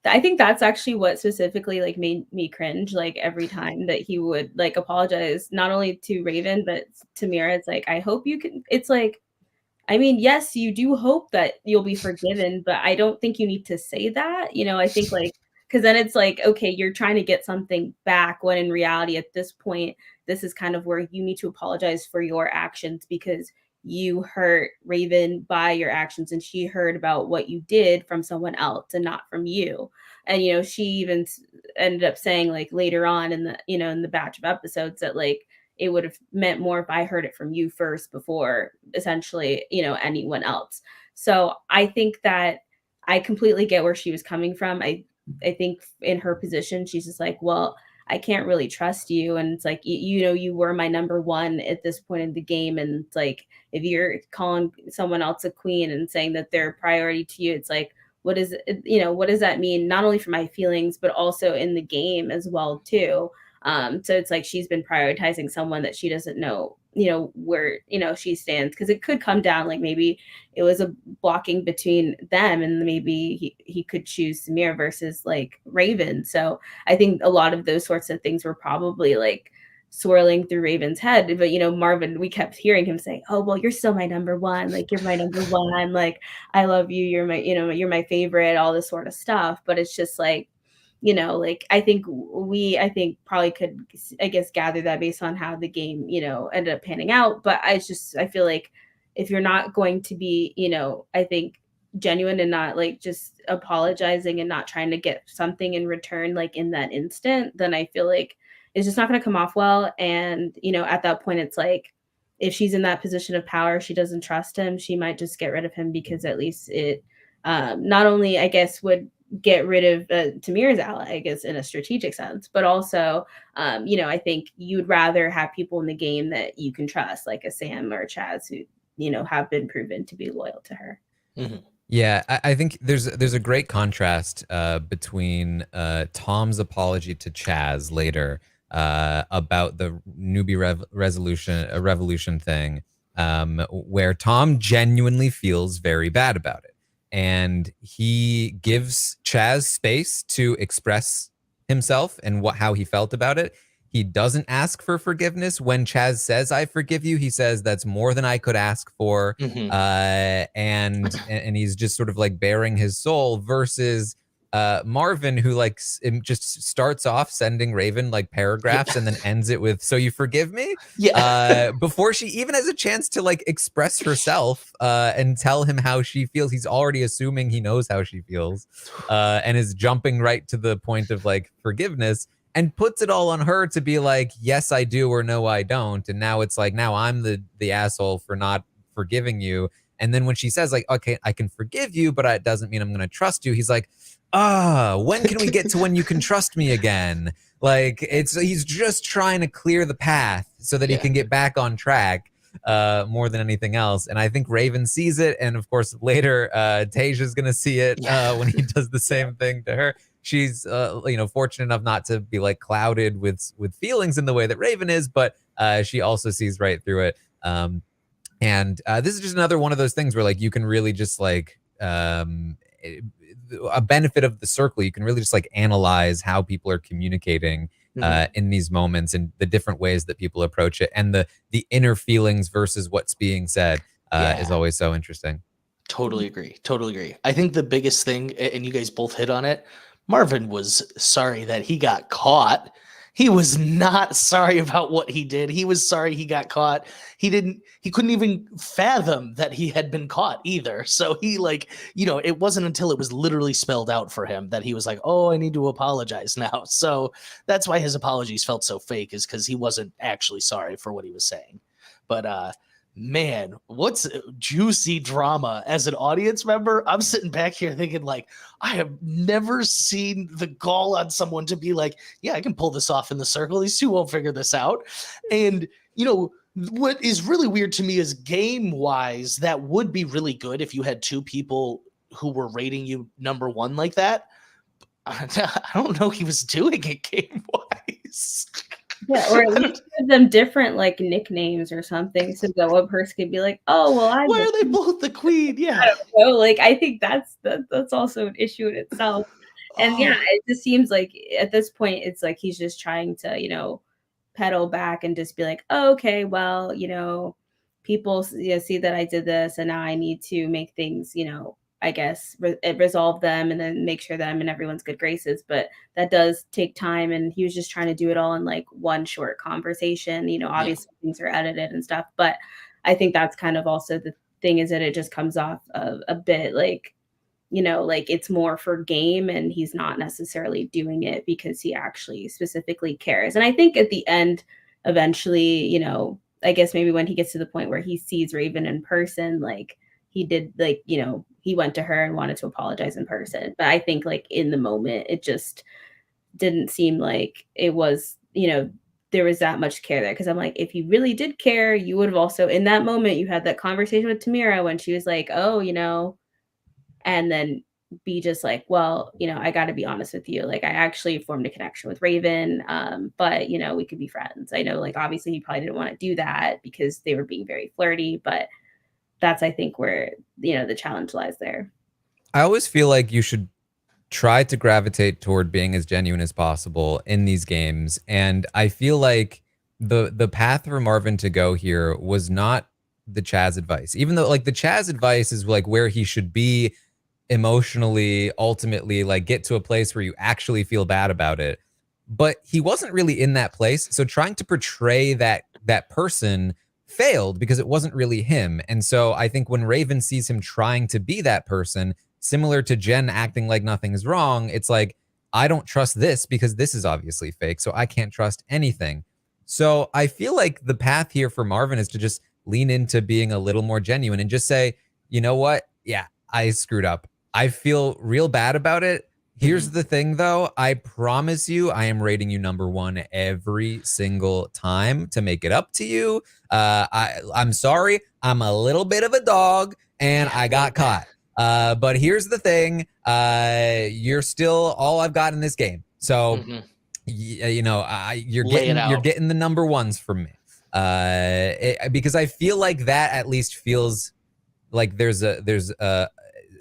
I think that's actually what specifically like made me cringe, like every time that he would like apologize, not only to Raven, but to Mira. It's like, I hope you can, it's like, I mean, yes, you do hope that you'll be forgiven, but I don't think you need to say that. You know, I think like, because then it's like, okay, you're trying to get something back when in reality, at this point, this is kind of where you need to apologize for your actions because you hurt Raven by your actions and she heard about what you did from someone else and not from you. And, you know, she even ended up saying like later on in the, you know, in the batch of episodes that like, it would have meant more if I heard it from you first before essentially, you know, anyone else. So I think that I completely get where she was coming from. I think in her position, she's just like, well, I can't really trust you. And it's like, you know, you were my number one at this point in the game. And it's like, if you're calling someone else a queen and saying that they're a priority to you, it's like, what is, you know, what does that mean? Not only for my feelings, but also in the game as well, too. So it's like she's been prioritizing someone that she doesn't know, you know, where, you know, she stands. Because it could come down like maybe it was a blocking between them and maybe he could choose Samir versus like Raven. So I think a lot of those sorts of things were probably like swirling through Raven's head. But, you know, Marvin, we kept hearing him say, oh, well, you're still my number one. Like, you're my number one. Like, I love you. You're my, you know, you're my favorite, all this sort of stuff. But it's just like, you know, like I think probably could, I guess, gather that based on how the game, you know, ended up panning out. But I feel like if you're not going to be, you know, I think genuine and not like just apologizing and not trying to get something in return, like in that instant, then I feel like it's just not going to come off well. And, you know, at that point, it's like, if she's in that position of power, she doesn't trust him, she might just get rid of him, because at least it not only, I guess, would get rid of Tamir's ally, I guess, in a strategic sense, but also, you know, I think you'd rather have people in the game that you can trust, like a Sam or a Chaz, who, you know, have been proven to be loyal to her. Mm-hmm. Yeah, I think there's a great contrast between Tom's apology to Chaz later about the newbie revolution thing, where Tom genuinely feels very bad about it, and he gives Chaz space to express himself and how he felt about it. He doesn't ask for forgiveness. When Chaz says, "I forgive you," he says, "That's more than I could ask for." Mm-hmm. And he's just sort of like bearing his soul, versus Marvin, who like just starts off sending Raven like paragraphs and then ends it with, "So you forgive me?" Before she even has a chance to like express herself and tell him how she feels. He's already assuming he knows how she feels, and is jumping right to the point of like forgiveness, and puts it all on her to be like, "Yes, I do," or "No, I don't." And now it's like, now I'm the asshole for not forgiving you. And then when she says like, "Okay, I can forgive you, but it doesn't mean I'm going to trust you," he's like, when can we get to when you can trust me again? Like, he's just trying to clear the path so that he can get back on track, more than anything else. And I think Raven sees it, and of course later Tasia's gonna see it when he does the same thing to her. She's you know, fortunate enough not to be like clouded with feelings in the way that Raven is, but she also sees right through it. And this is just another one of those things where like you can really just like a benefit of the circle, you can really just like analyze how people are communicating in these moments, and the different ways that people approach it, and the inner feelings versus what's being said is always so interesting. Totally agree. I think the biggest thing, and you guys both hit on it, Marvin was sorry that he got caught. He was not sorry about what he did. He was sorry he got caught. He couldn't even fathom that he had been caught either. So he, like, you know, it wasn't until it was literally spelled out for him that he was like, "Oh, I need to apologize now." So that's why his apologies felt so fake, is because he wasn't actually sorry for what he was saying. But man, what's juicy drama. As an audience member, I'm sitting back here thinking like, I have never seen the gall on someone to be like, "Yeah, I can pull this off in the circle. These two won't figure this out." And, you know, what is really weird to me is, game wise, that would be really good if you had two people who were rating you number one like that. I don't know he was doing it game wise. Yeah, or at least give them different like nicknames or something, so that one person could be like, "Oh, well, why are they both the queen?" Yeah, I don't know. Like, I think that's also an issue in itself. And yeah, it just seems like at this point, it's like he's just trying to, you know, pedal back and just be like, "Oh, okay, well, you know, people see that I did this, and now I need to make things, you know, I guess resolve them, and then make sure that I'm in everyone's good graces." But that does take time, and he was just trying to do it all in like one short conversation. You know, obviously things are edited and stuff, but I think that's kind of also the thing, is that it just comes off a bit like, you know, like it's more for game, and he's not necessarily doing it because he actually specifically cares. And I think at the end, eventually, you know, I guess maybe when he gets to the point where he sees Raven in person, like he did, like, you know, he went to her and wanted to apologize in person. But I think like in the moment, it just didn't seem like it was, you know, there was that much care there. Cause I'm like, if you really did care, you would have also, in that moment, you had that conversation with Tamira when she was like, "Oh, you know," and then be just like, "Well, you know, I got to be honest with you. Like, I actually formed a connection with Raven, but, you know, we could be friends." I know, like, obviously he probably didn't want to do that because they were being very flirty, but that's, I think, where, you know, the challenge lies there. I always feel like you should try to gravitate toward being as genuine as possible in these games. And I feel like the path for Marvin to go here was not the Chaz advice, even though like the Chaz advice is like where he should be emotionally ultimately like get to a place where you actually feel bad about it. But he wasn't really in that place. So trying to portray that person failed because it wasn't really him. And so I think when Raven sees him trying to be that person, similar to Jen acting like nothing is wrong, it's like, I don't trust this because this is obviously fake. So I can't trust anything. So I feel like the path here for Marvin is to just lean into being a little more genuine and just say, you know what? Yeah, I screwed up. I feel real bad about it. Here's the thing, though. I promise you, I am rating you #1 every single time to make it up to you. I'm sorry. I'm a little bit of a dog, and I got caught. But here's the thing. You're still all I've got in this game. So, you know, you're getting the #1s from me. Because I feel like that at least feels like there's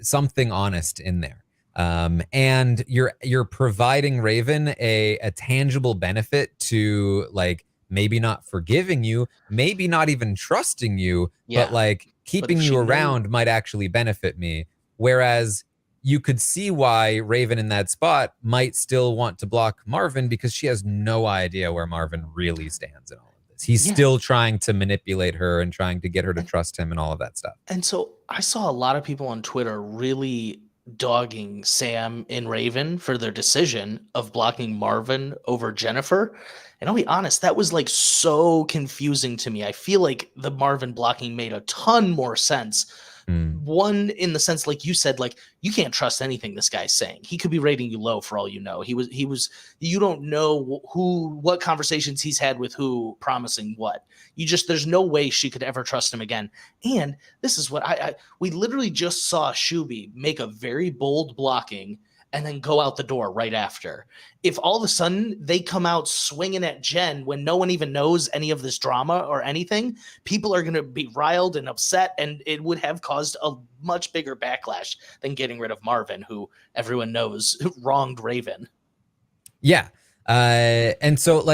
something honest in there. And you're providing Raven a tangible benefit to like maybe not forgiving you, maybe not even trusting you, but like keeping you around might actually benefit me. Whereas you could see why Raven in that spot might still want to block Marvin because she has no idea where Marvin really stands in all of this. He's still trying to manipulate her and trying to get her to trust him and all of that stuff. And so I saw a lot of people on Twitter really dogging Sam and Raven for their decision of blocking Marvin over Jennifer. And I'll be honest, that was like so confusing to me. I feel like the Marvin blocking made a ton more sense. One, in the sense, like you said, like you can't trust anything this guy's saying. He could be rating you low for all you know. You don't know what conversations he's had with who, promising what. There's no way she could ever trust him again. And this is what we literally just saw Shuby make a very bold blocking and then go out the door right after. If all of a sudden they come out swinging at Jen when no one even knows any of this drama or anything, people are going to be riled and upset, and it would have caused a much bigger backlash than getting rid of Marvin, who everyone knows wronged Raven. Yeah. And so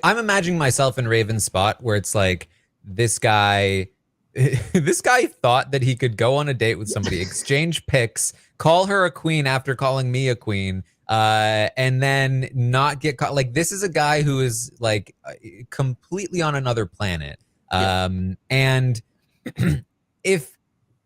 I'm imagining myself in Raven's spot where it's like this guy thought that he could go on a date with somebody, exchange pics, call her a queen after calling me a queen, and then not get caught. Like, this is a guy who is like completely on another planet. And if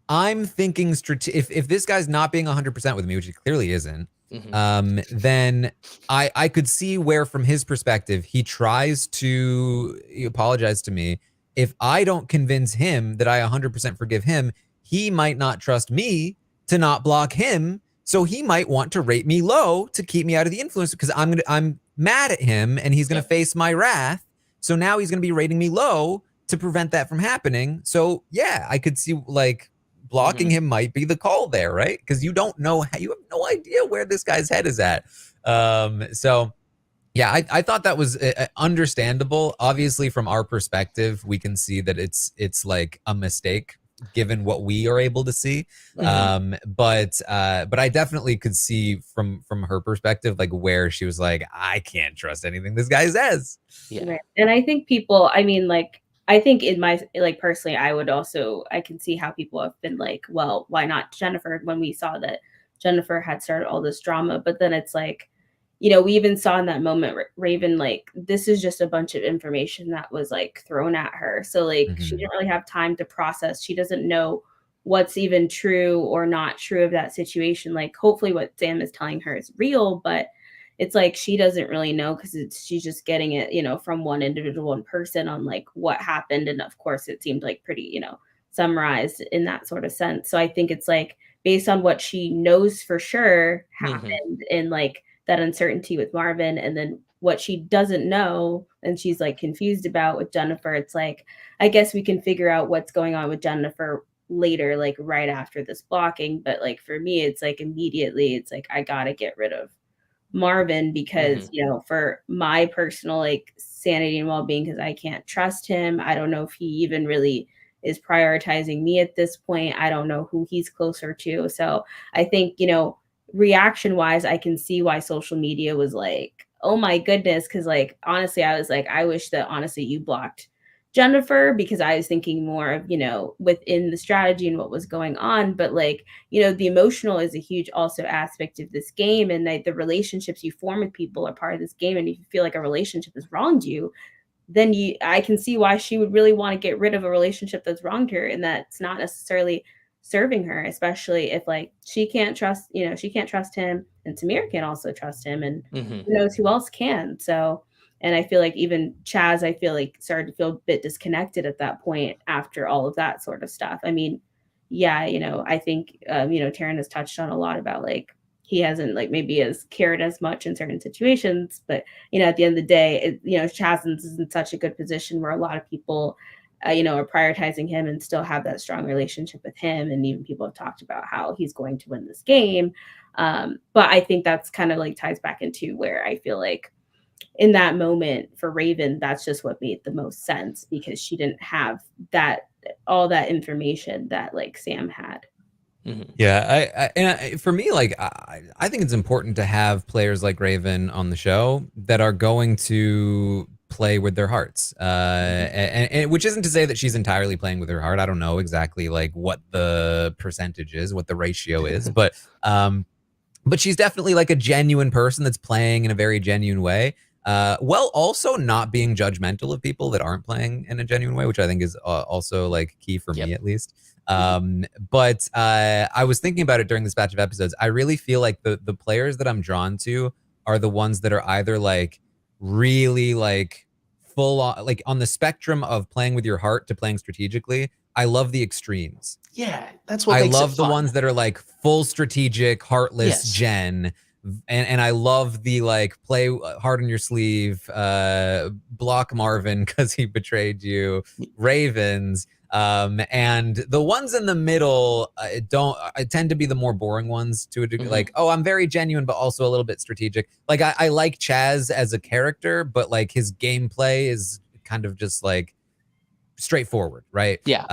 I'm thinking if this guy's not being 100% with me, which he clearly isn't, then I could see where from his perspective, he tries to apologize to me. If I don't convince him that I 100% forgive him, he might not trust me to not block him. So he might want to rate me low to keep me out of the influence because I'm mad at him and he's going to face my wrath. So now he's going to be rating me low to prevent that from happening. So yeah, I could see like blocking him might be the call there, right? Because you have no idea where this guy's head is at. So yeah, I thought that was understandable. Obviously, from our perspective, we can see that it's like a mistake given what we are able to see. But I definitely could see from her perspective, like where she was like, I can't trust anything this guy says. Yeah. Right. And I think people, I mean, like, I think in my, like, personally, I can see how people have been like, well, why not Jennifer, when we saw that Jennifer had started all this drama. But then it's like, you know, we even saw in that moment, Raven, like, this is just a bunch of information that was like thrown at her. So like, she didn't really have time to process. She doesn't know what's even true or not true of that situation. Like, hopefully what Sam is telling her is real, but it's like, she doesn't really know because she's just getting it, you know, from one individual in person on like what happened. And of course it seemed like pretty, you know, summarized in that sort of sense. So I think it's like, based on what she knows for sure happened and like, that uncertainty with Marvin, and then what she doesn't know and she's like confused about with Jennifer, it's like, I guess we can figure out what's going on with Jennifer later, like right after this blocking. But like for me, it's like immediately, it's like I gotta get rid of Marvin because you know, for my personal like sanity and well-being, because I can't trust him. I don't know if he even really is prioritizing me at this point. I don't know who he's closer to. So I think, you know, reaction wise, I can see why social media was like, oh my goodness. Cause like, honestly, I was like, I wish that honestly you blocked Jennifer, because I was thinking more of, within the strategy and what was going on. But like, the emotional is a huge also aspect of this game. And the relationships you form with people are part of this game. And if you feel like a relationship has wronged you, then I can see why she would really want to get rid of a relationship that's wronged her and that's not necessarily serving her, especially if like she can't trust him, and Tamir can't also trust him, and who knows who else can. So, and I feel like even Chaz, I feel like started to feel a bit disconnected at that point after all of that sort of stuff. I mean, yeah, I think Taran has touched on a lot about like he hasn't like maybe as cared as much in certain situations, but at the end of the day, Chaz is in such a good position where a lot of people are prioritizing him and still have that strong relationship with him. And even people have talked about how he's going to win this game. But I think that's kind of like ties back into where I feel like in that moment for Raven, that's just what made the most sense, because she didn't have all that information that like Sam had. Yeah, for me, like I think it's important to have players like Raven on the show that are going to play with their hearts, and which isn't to say that she's entirely playing with her heart. I don't know exactly like what the percentage is, what the ratio is, but she's definitely like a genuine person that's playing in a very genuine way. While also not being judgmental of people that aren't playing in a genuine way, which I think is also like key for me at least. But I was thinking about it during this batch of episodes. I really feel like the players that I'm drawn to are the ones that are either like really like full on, like on the spectrum of playing with your heart to playing strategically. I love the extremes. Yeah, that's what I makes love it the fun. ones that are like full strategic, heartless Jen. And I love the like play hard on your sleeve, block Marvin because he betrayed you, Ravens. And the ones in the middle I tend to be the more boring ones to a degree. Like, oh, I'm very genuine, but also a little bit strategic. Like I like Chaz as a character, but like his gameplay is kind of just like straightforward, right? Yeah.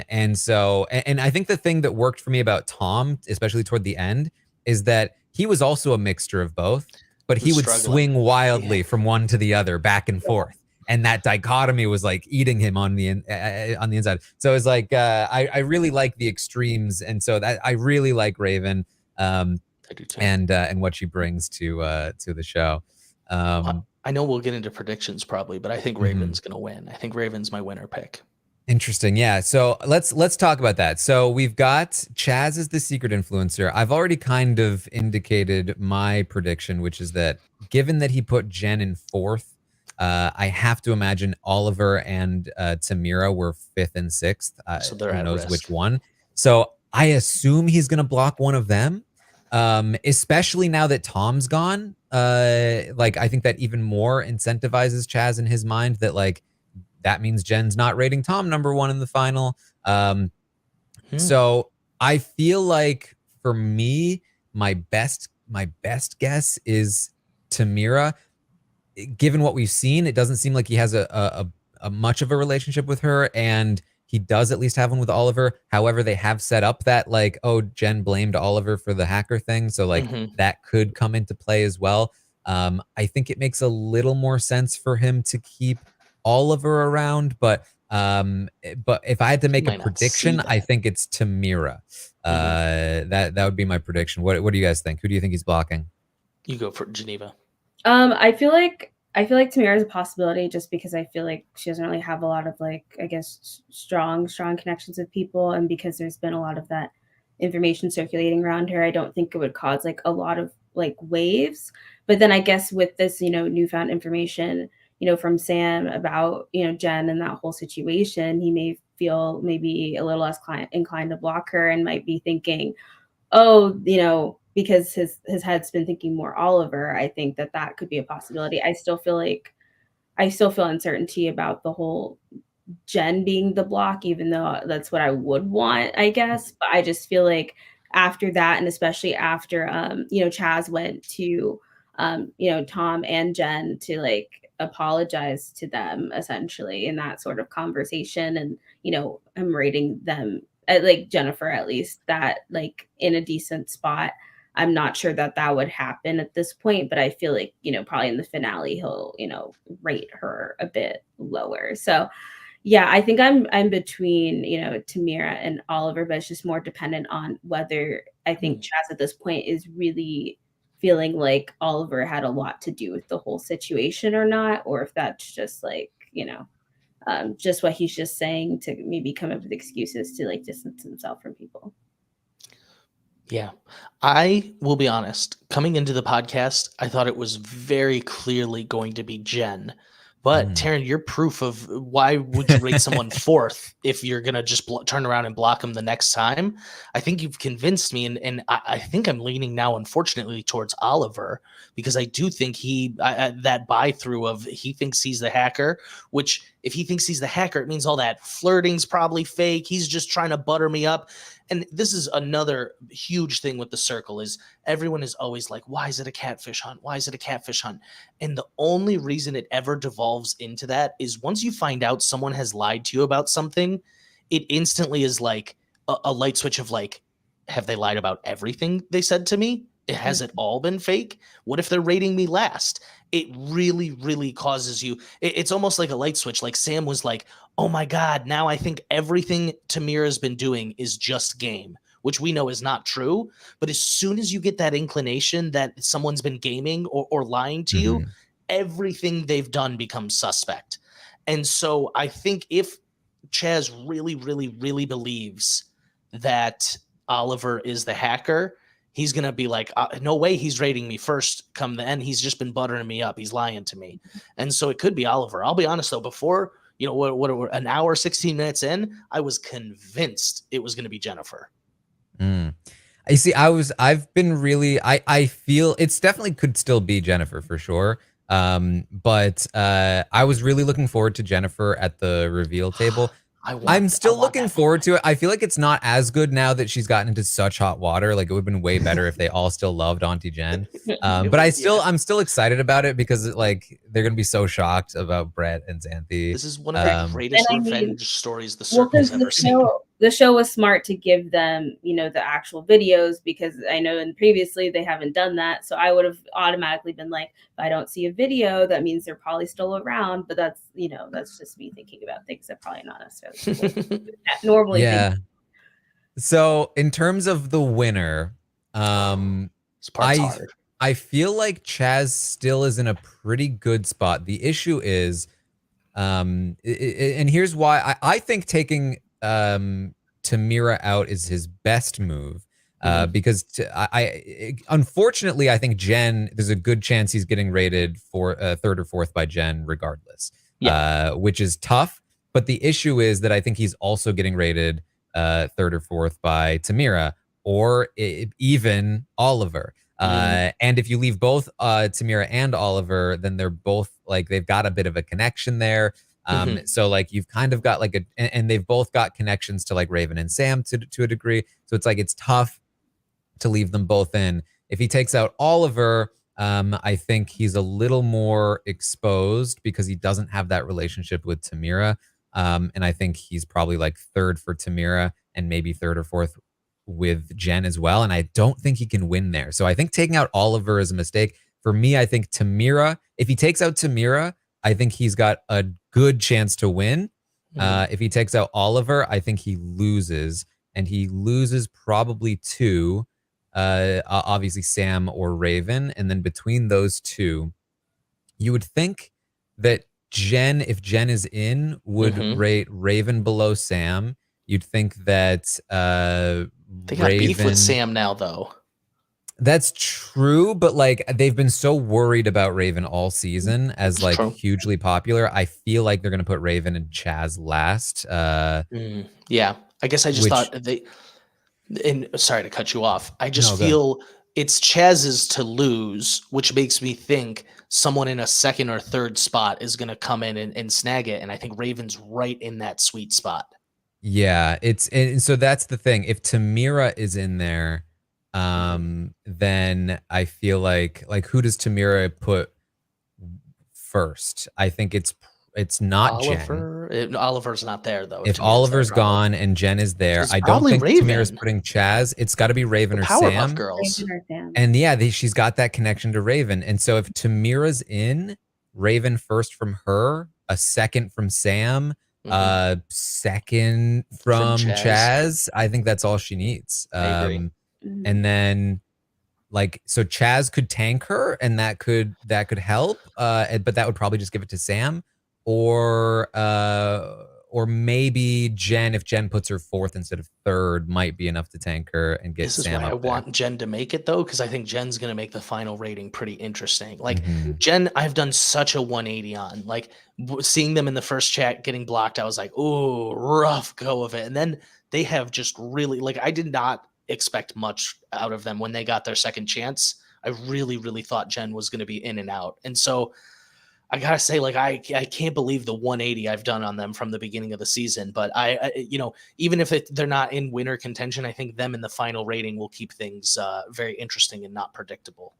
And so, and I think the thing that worked for me about Tom, especially toward the end, is that he was also a mixture of both, but he would swing wildly from one to the other, back and forth. And that dichotomy was like eating him on the inside. So it's like I really like the extremes, and so that I really like Raven, I do too. And what she brings to the show. I know we'll get into predictions probably, but I think Raven's gonna win. I think Raven's my winner pick. Interesting. Yeah. So let's talk about that. So we've got Chaz as the secret influencer. I've already kind of indicated my prediction, which is that given that he put Jen in 4th, I have to imagine Oliver and Tamira were 5th and 6th. So they're who knows risk. which one. So I assume he's going to block one of them, especially now that Tom's gone. Like I think that even more incentivizes Chaz in his mind that like, that means Jen's not rating Tom number 1 in the final. So I feel like for me, my best guess is Tamira. Given what we've seen, it doesn't seem like he has a much of a relationship with her, and he does at least have one with Oliver. However, they have set up that like, oh, Jen blamed Oliver for the hacker thing, so like that could come into play as well. I think it makes a little more sense for him to keep Oliver around, but if I had to make a prediction, I think it's Tamira. That would be my prediction. What do you guys think? Who do you think he's blocking? You go for Geneva. I feel like Tamira is a possibility, just because I feel like she doesn't really have a lot of like, I guess, strong connections with people, and because there's been a lot of that information circulating around her, I don't think it would cause like a lot of like waves. But then I guess with this, newfound information, from Sam about, Jen and that whole situation, he may feel maybe a little less inclined to block her, and might be thinking, oh, because his head's been thinking more Oliver. I think that could be a possibility. I still feel uncertainty about the whole Jen being the block, even though that's what I would want, I guess. But I just feel like after that, and especially after Chaz went to Tom and Jen to like apologize to them essentially in that sort of conversation, and I'm rating them like Jennifer, at least, that like in a decent spot. I'm not sure that would happen at this point, but I feel like, probably in the finale, he'll, rate her a bit lower. So Yeah, I think I'm between, Tamira and Oliver, but it's just more dependent on whether I think Chaz at this point is really feeling like Oliver had a lot to do with the whole situation or not, or if that's just like, just what he's just saying to maybe come up with excuses to like distance himself from people. Yeah. I will be honest, coming into the podcast, I thought it was very clearly going to be Jen. But Mhm. Taran, you're proof of why would you rate someone fourth if you're going to just turn around and block them the next time? I think you've convinced me. And I think I'm leaning now, unfortunately, towards Oliver because I do think that buy through of he thinks he's the hacker, which if he thinks he's the hacker, it means all that flirting's probably fake. He's just trying to butter me up. And this is another huge thing with the circle is everyone is always like, why is it a catfish hunt? Why is it a catfish hunt? And the only reason it ever devolves into that is once you find out someone has lied to you about something, it instantly is like a light switch of like, have they lied about everything they said to me? Has it all been fake? What if they're rating me last? It really, really causes you. It's almost like a light switch. Like Sam was like, oh my God, now I think everything Tamira's been doing is just game, which we know is not true. But as soon as you get that inclination that someone's been gaming or lying to you, Mhm. everything they've done becomes suspect. And so I think if Chaz really, really, really believes that Oliver is the hacker, he's going to be like, no way he's rating me first come the end. He's just been buttering me up. He's lying to me. And so it could be Oliver. I'll be honest, though, before, what an hour, 16 minutes in, I was convinced it was going to be Jennifer. Mm. You see, I've been really, I feel it's definitely could still be Jennifer for sure. But I was really looking forward to Jennifer at the reveal table. I'm still looking forward to it. I feel like it's not as good now that she's gotten into such hot water. Like it would have been way better if they all still loved Auntie Jen. But I'm still excited about it because like they're gonna be so shocked about Brett and Xanthi. This is one of the greatest revenge stories the Circle's ever seen. The show was smart to give them, the actual videos because I know previously they haven't done that. So I would have automatically been like, if I don't see a video, that means they're probably still around. But that's, that's just me thinking about things that probably not necessarily normally Yeah. think. So in terms of the winner, This part's hard. I feel like Chaz still is in a pretty good spot. The issue is, and here's why I think taking Tamira out is his best move. Because unfortunately, I think Jen, there's a good chance he's getting rated for third or fourth by Jen regardless, which is tough. But the issue is that I think he's also getting rated third or fourth by Tamira or even Oliver. And if you leave both Tamira and Oliver, then they're both like they've got a bit of a connection there. So like you've kind of got like and they've both got connections to like Raven and Sam to a degree. So it's like it's tough to leave them both in. If he takes out Oliver, I think he's a little more exposed because he doesn't have that relationship with Tamira. And I think he's probably like third for Tamira and maybe third or fourth with Jen as well. And I don't think he can win there. So I think taking out Oliver is a mistake. For me, I think Tamira, if he takes out Tamira, I think he's got a good chance to win. If he takes out Oliver, I think he loses. And he loses probably to obviously Sam or Raven. And then between those two, you would think that Jen, if Jen is in, would rate Raven below Sam. You'd think that they got beef with Sam now, though. That's true, but like they've been so worried about Raven all season as like hugely popular. I feel like they're gonna put Raven and Chaz last. Yeah, I guess I just thought they. And sorry to cut you off. I just feel it's Chaz's to lose, which makes me think someone in a second or third spot is going to come in and snag it. And I think Raven's right in that sweet spot. Yeah, and so that's the thing. If Tamira is in there, then I feel like who does Tamira put first? I think it's not Oliver. Jen. Oliver's not there though. If Oliver's gone and Jen is there, I don't think Tamira's putting Chaz. It's got to be Raven or Sam. Girls. And yeah, she's got that connection to Raven. And so if Tamira's in, Raven first from her, a second from Sam, Second from Chaz. I think that's all she needs. I agree. And then like, so Chaz could tank her and that could help. But that would probably just give it to Sam, or maybe Jen, if Jen puts her fourth instead of third, might be enough to tank her and get Sam up there. This is why I want Jen to make it, though, because I think Jen's going to make the final rating pretty interesting. Like, Jen, I've done such a 180 on. Like, seeing them in the first chat getting blocked, I was like, oh, rough go of it. And then they have just really, like, I did not expect much out of them when they got their second chance. I really, really thought Jen was going to be in and out. And so I gotta say, like, I can't believe the 180 I've done on them from the beginning of the season. But I even if they're not in winner contention, I think them in the final rating will keep things very interesting and not predictable.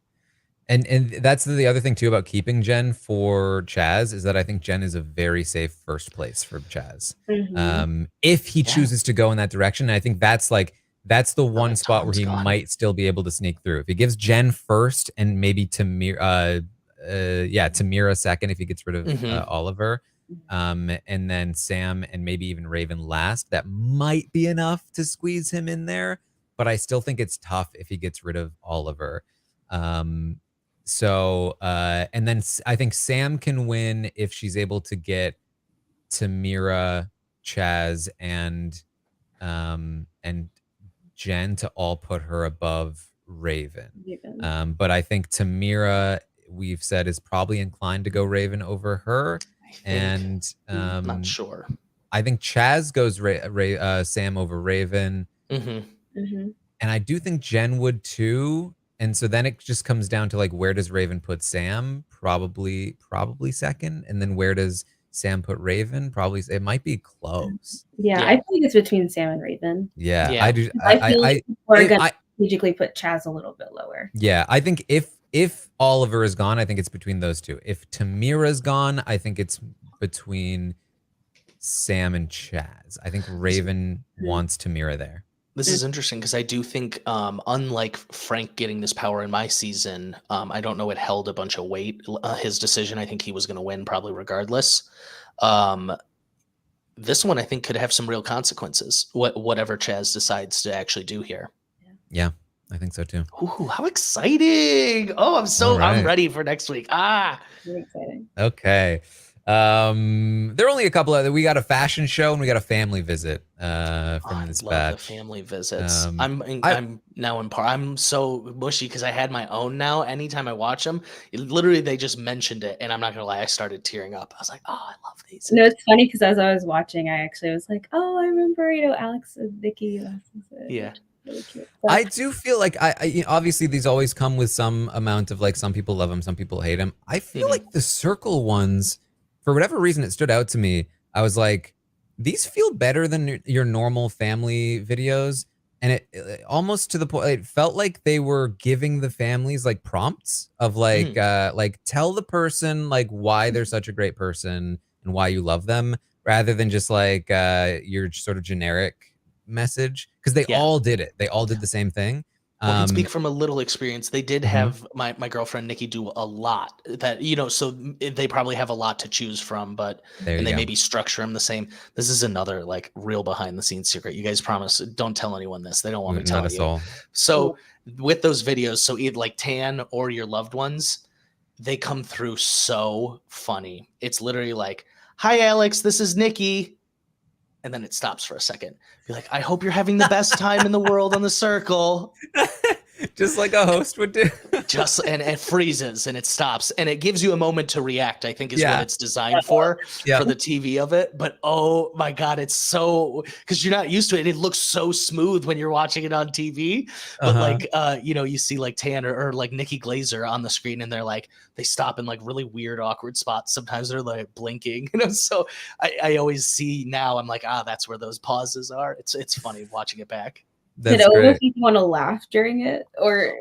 And that's the other thing too about keeping Jen for Chaz, is that I think Jen is a very safe first place for Chaz. If he chooses to go in that direction, I think that's the one spot where he might still be able to sneak through. If he gives Jen first and maybe Tamira second, if he gets rid of Oliver, and then Sam and maybe even Raven last, that might be enough to squeeze him in there. But I still think it's tough if he gets rid of Oliver. And then I think Sam can win if she's able to get Tamira, Chaz, and Jen to all put her above Raven. But I think Tamira, we've said, is probably inclined to go Raven over her. I'm not sure. I think Chaz goes Sam over Raven. And I do think Jen would too. And so then it just comes down to like, where does Raven put Sam? Probably second. And then where does Sam put Raven? Probably, it might be close. Yeah, I think it's between Sam and Raven. Yeah. I do. I feel like we're gonna strategically put Chaz a little bit lower. Yeah, I think if Oliver is gone, I think it's between those two. If Tamira's gone, I think it's between Sam and Chaz. I think Raven wants Tamira there. This is interesting because I do think, unlike Frank getting this power in my season, I don't know it held a bunch of weight. His decision, I think he was going to win probably regardless. This one, I think, could have some real consequences, whatever Chaz decides to actually do here. Yeah, I think so too. Ooh, how exciting! Oh, I'm ready for next week. Very exciting. Okay. There are only a couple we got a fashion show and we got a family visit from this batch. I love the family visits. I'm now I'm so mushy because I had my own now. Anytime I watch them, literally they just mentioned it, and I'm not gonna lie, I started tearing up. I was like, oh, I love these. No, it's funny because as I was watching, I actually was like, oh, I remember, Alex and Vicky. Yeah. Really cute. I do feel like obviously these always come with some amount of like, some people love them, some people hate them. I feel like the Circle ones, for whatever reason, it stood out to me. I was like, these feel better than your normal family videos. And it almost to the point, it felt like they were giving the families like prompts of like, tell the person like why they're such a great person and why you love them, rather than just like your sort of generic message, because they all did it. They all did the same thing. Well, I can speak from a little experience. They did have my girlfriend Nikki do a lot that, so they probably have a lot to choose from, but they maybe structure them the same. This is another like real behind the scenes secret. You guys promise, don't tell anyone this. They don't want me to tell you. So with those videos, so either like Tan or your loved ones, they come through so funny. It's literally like, hi, Alex, this is Nikki. And then it stops for a second. Be like, I hope you're having the best time in the world on the Circle. Just like a host would do. And it freezes and it stops. And it gives you a moment to react, I think is what it's designed for the TV of it. But oh my God, it's so, because you're not used to it. It looks so smooth when you're watching it on TV. But you see like Tanner or like Nikki Glazer on the screen and they're like, they stop in like really weird, awkward spots. Sometimes they're like blinking, so I always see now, I'm like, that's where those pauses are. It's funny watching it back. That's almost great. make you want to laugh during it, or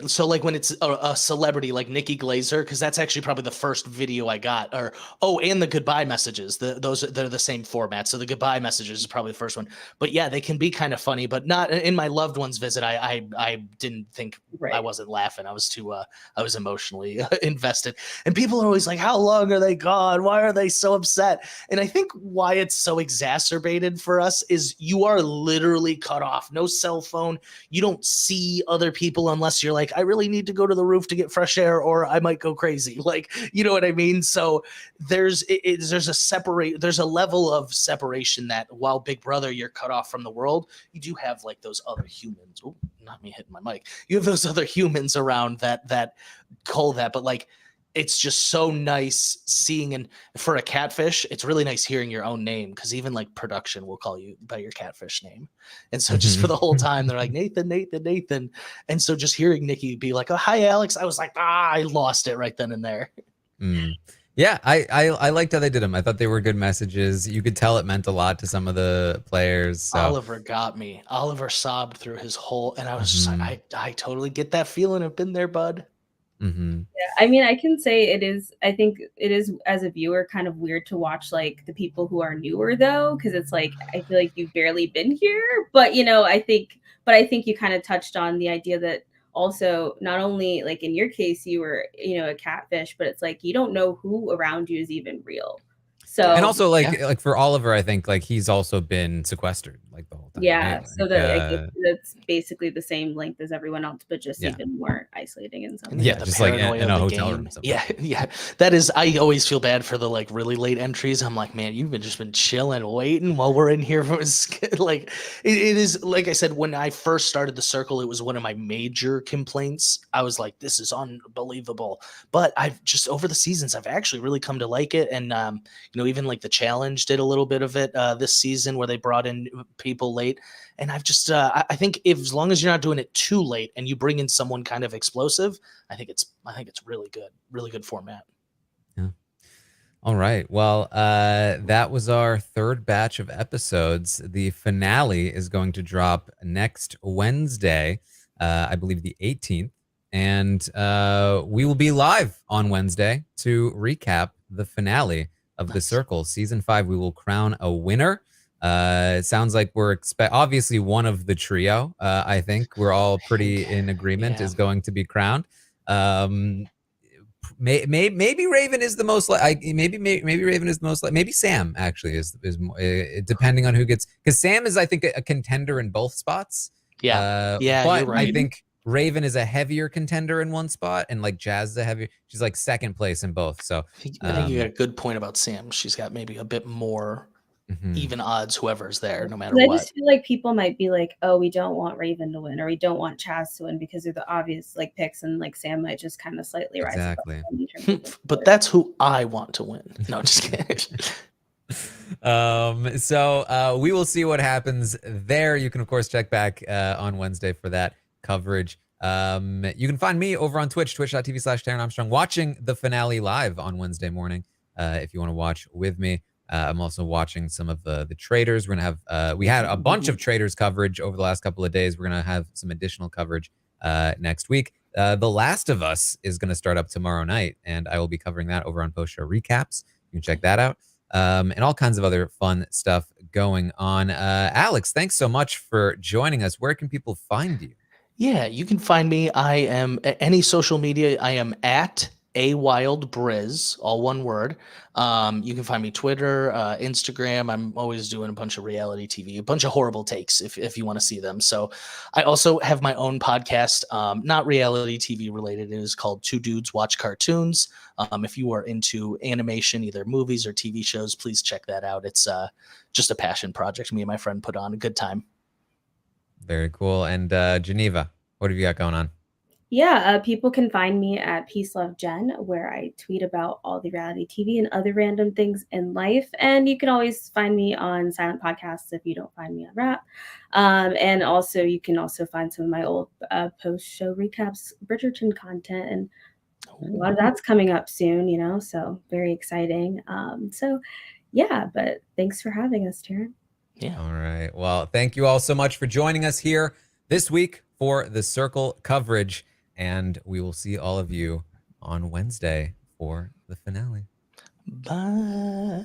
So like when it's a celebrity like Nikki Glazer, because that's actually probably the first video I got. And the goodbye messages. They're the same format. So the goodbye messages is probably the first one. But yeah, they can be kind of funny, but not in my loved one's visit. I didn't think I right. wasn't laughing. I was too I was emotionally invested. And people are always like, how long are they gone? Why are they so upset? And I think why it's so exacerbated for us is you are literally cut off. No cell phone. You don't see other people unless you're like, I really need to go to the roof to get fresh air, or I might go crazy. Like, you know what I mean? So there's a level of separation that while Big Brother, you're cut off from the world, you do have like those other humans. Oh, not me hitting my mic. You have those other humans around that call that, but like it's just so nice seeing. And for a catfish, it's really nice hearing your own name, because even like production will call you by your catfish name. And so just for the whole time, they're like, Nathan, Nathan, Nathan. And so just hearing Nikki be like, oh, hi, Alex. I was like, I lost it right then and there. Yeah, I liked how they did them. I thought they were good messages. You could tell it meant a lot to some of the players. So. Oliver got me. Oliver sobbed through his whole, and I was just like, I totally get that feeling. I've been there, bud. Yeah, I mean, I can say I think it is, as a viewer, kind of weird to watch like the people who are newer, though, because it's like I feel like you've barely been here. But I think you kind of touched on the idea that also, not only like in your case you were a catfish, but it's like you don't know who around you is even real. So And also like for Oliver, I think like he's also been sequestered like the whole time. yeah, Right? so that I guess that's basically the same length as everyone else, but just even more isolating in some And ways. Yeah, the just like paranoia in of a the hotel room. game. Yeah. That is, I always feel bad for the like really late entries. I'm like, man, you've just been chilling, waiting while we're in here. Like it is, like I said, when I first started the circle, it was one of my major complaints. I was like, this is unbelievable. But I've just over the seasons, I've actually really come to like it. And even like the challenge did a little bit of it this season, where they brought in people late. And I've just, I think as long as you're not doing it too late and you bring in someone kind of explosive, I think it's really good format. Yeah. All right. Well, that was our third batch of episodes. The finale is going to drop next Wednesday, I believe the 18th. And we will be live on Wednesday to recap the finale of The Circle. Season 5, we will crown a winner. It sounds like we're obviously one of the trio. I think we're all pretty in agreement is going to be crowned. Maybe Raven is the most maybe Raven is the most maybe Sam actually is depending on who gets, because Sam is I think a contender in both spots. Yeah, but you're right. I think Raven is a heavier contender in one spot, and like Jazz is a heavier. She's like second place in both. So I think you got a good point about Sam. She's got maybe a bit more even odds, whoever's there, no matter I what. just feel like people might be like, oh, we don't want Raven to win, or we don't want Chaz to win because they're the obvious like picks, and like Sam might just kind of slightly rise above them in terms of but that's who I want to win. No, just kidding. So we will see what happens there. You can of course check back on Wednesday for that coverage. You can find me over on Twitch, twitch.tv/Taran Armstrong, watching the finale live on Wednesday morning. If you want to watch with me. I'm also watching some of the traders. We're gonna have we had a bunch of traders coverage over the last couple of days. We're gonna have some additional coverage next week. The Last of Us is gonna start up tomorrow night, and I will be covering that over on post show recaps. You can check that out, and all kinds of other fun stuff going on. Alex, thanks so much for joining us. Where can people find you? Yeah, you can find me. I am any social media. I am at A Wild Briz, all one word. You can find me Twitter, Instagram. I'm always doing a bunch of reality TV, a bunch of horrible takes if you want to see them. So I also have my own podcast, not reality TV related. It is called Two Dudes Watch Cartoons. If you are into animation, either movies or TV shows, please check that out. It's just a passion project me and my friend put on. A good time. Very cool. And Geneva, what have you got going on? Yeah, people can find me at Peace Love Jen, where I tweet about all the reality TV and other random things in life. And you can always find me on Silent Podcasts if you don't find me on RHAP. And also, you can also find some of my old post-show recaps, Bridgerton content, and a lot of that's coming up soon, so very exciting. So yeah, but thanks for having us, Taran. Yeah. All right. Well, thank you all so much for joining us here this week for the Circle coverage. And we will see all of you on Wednesday for the finale. Bye.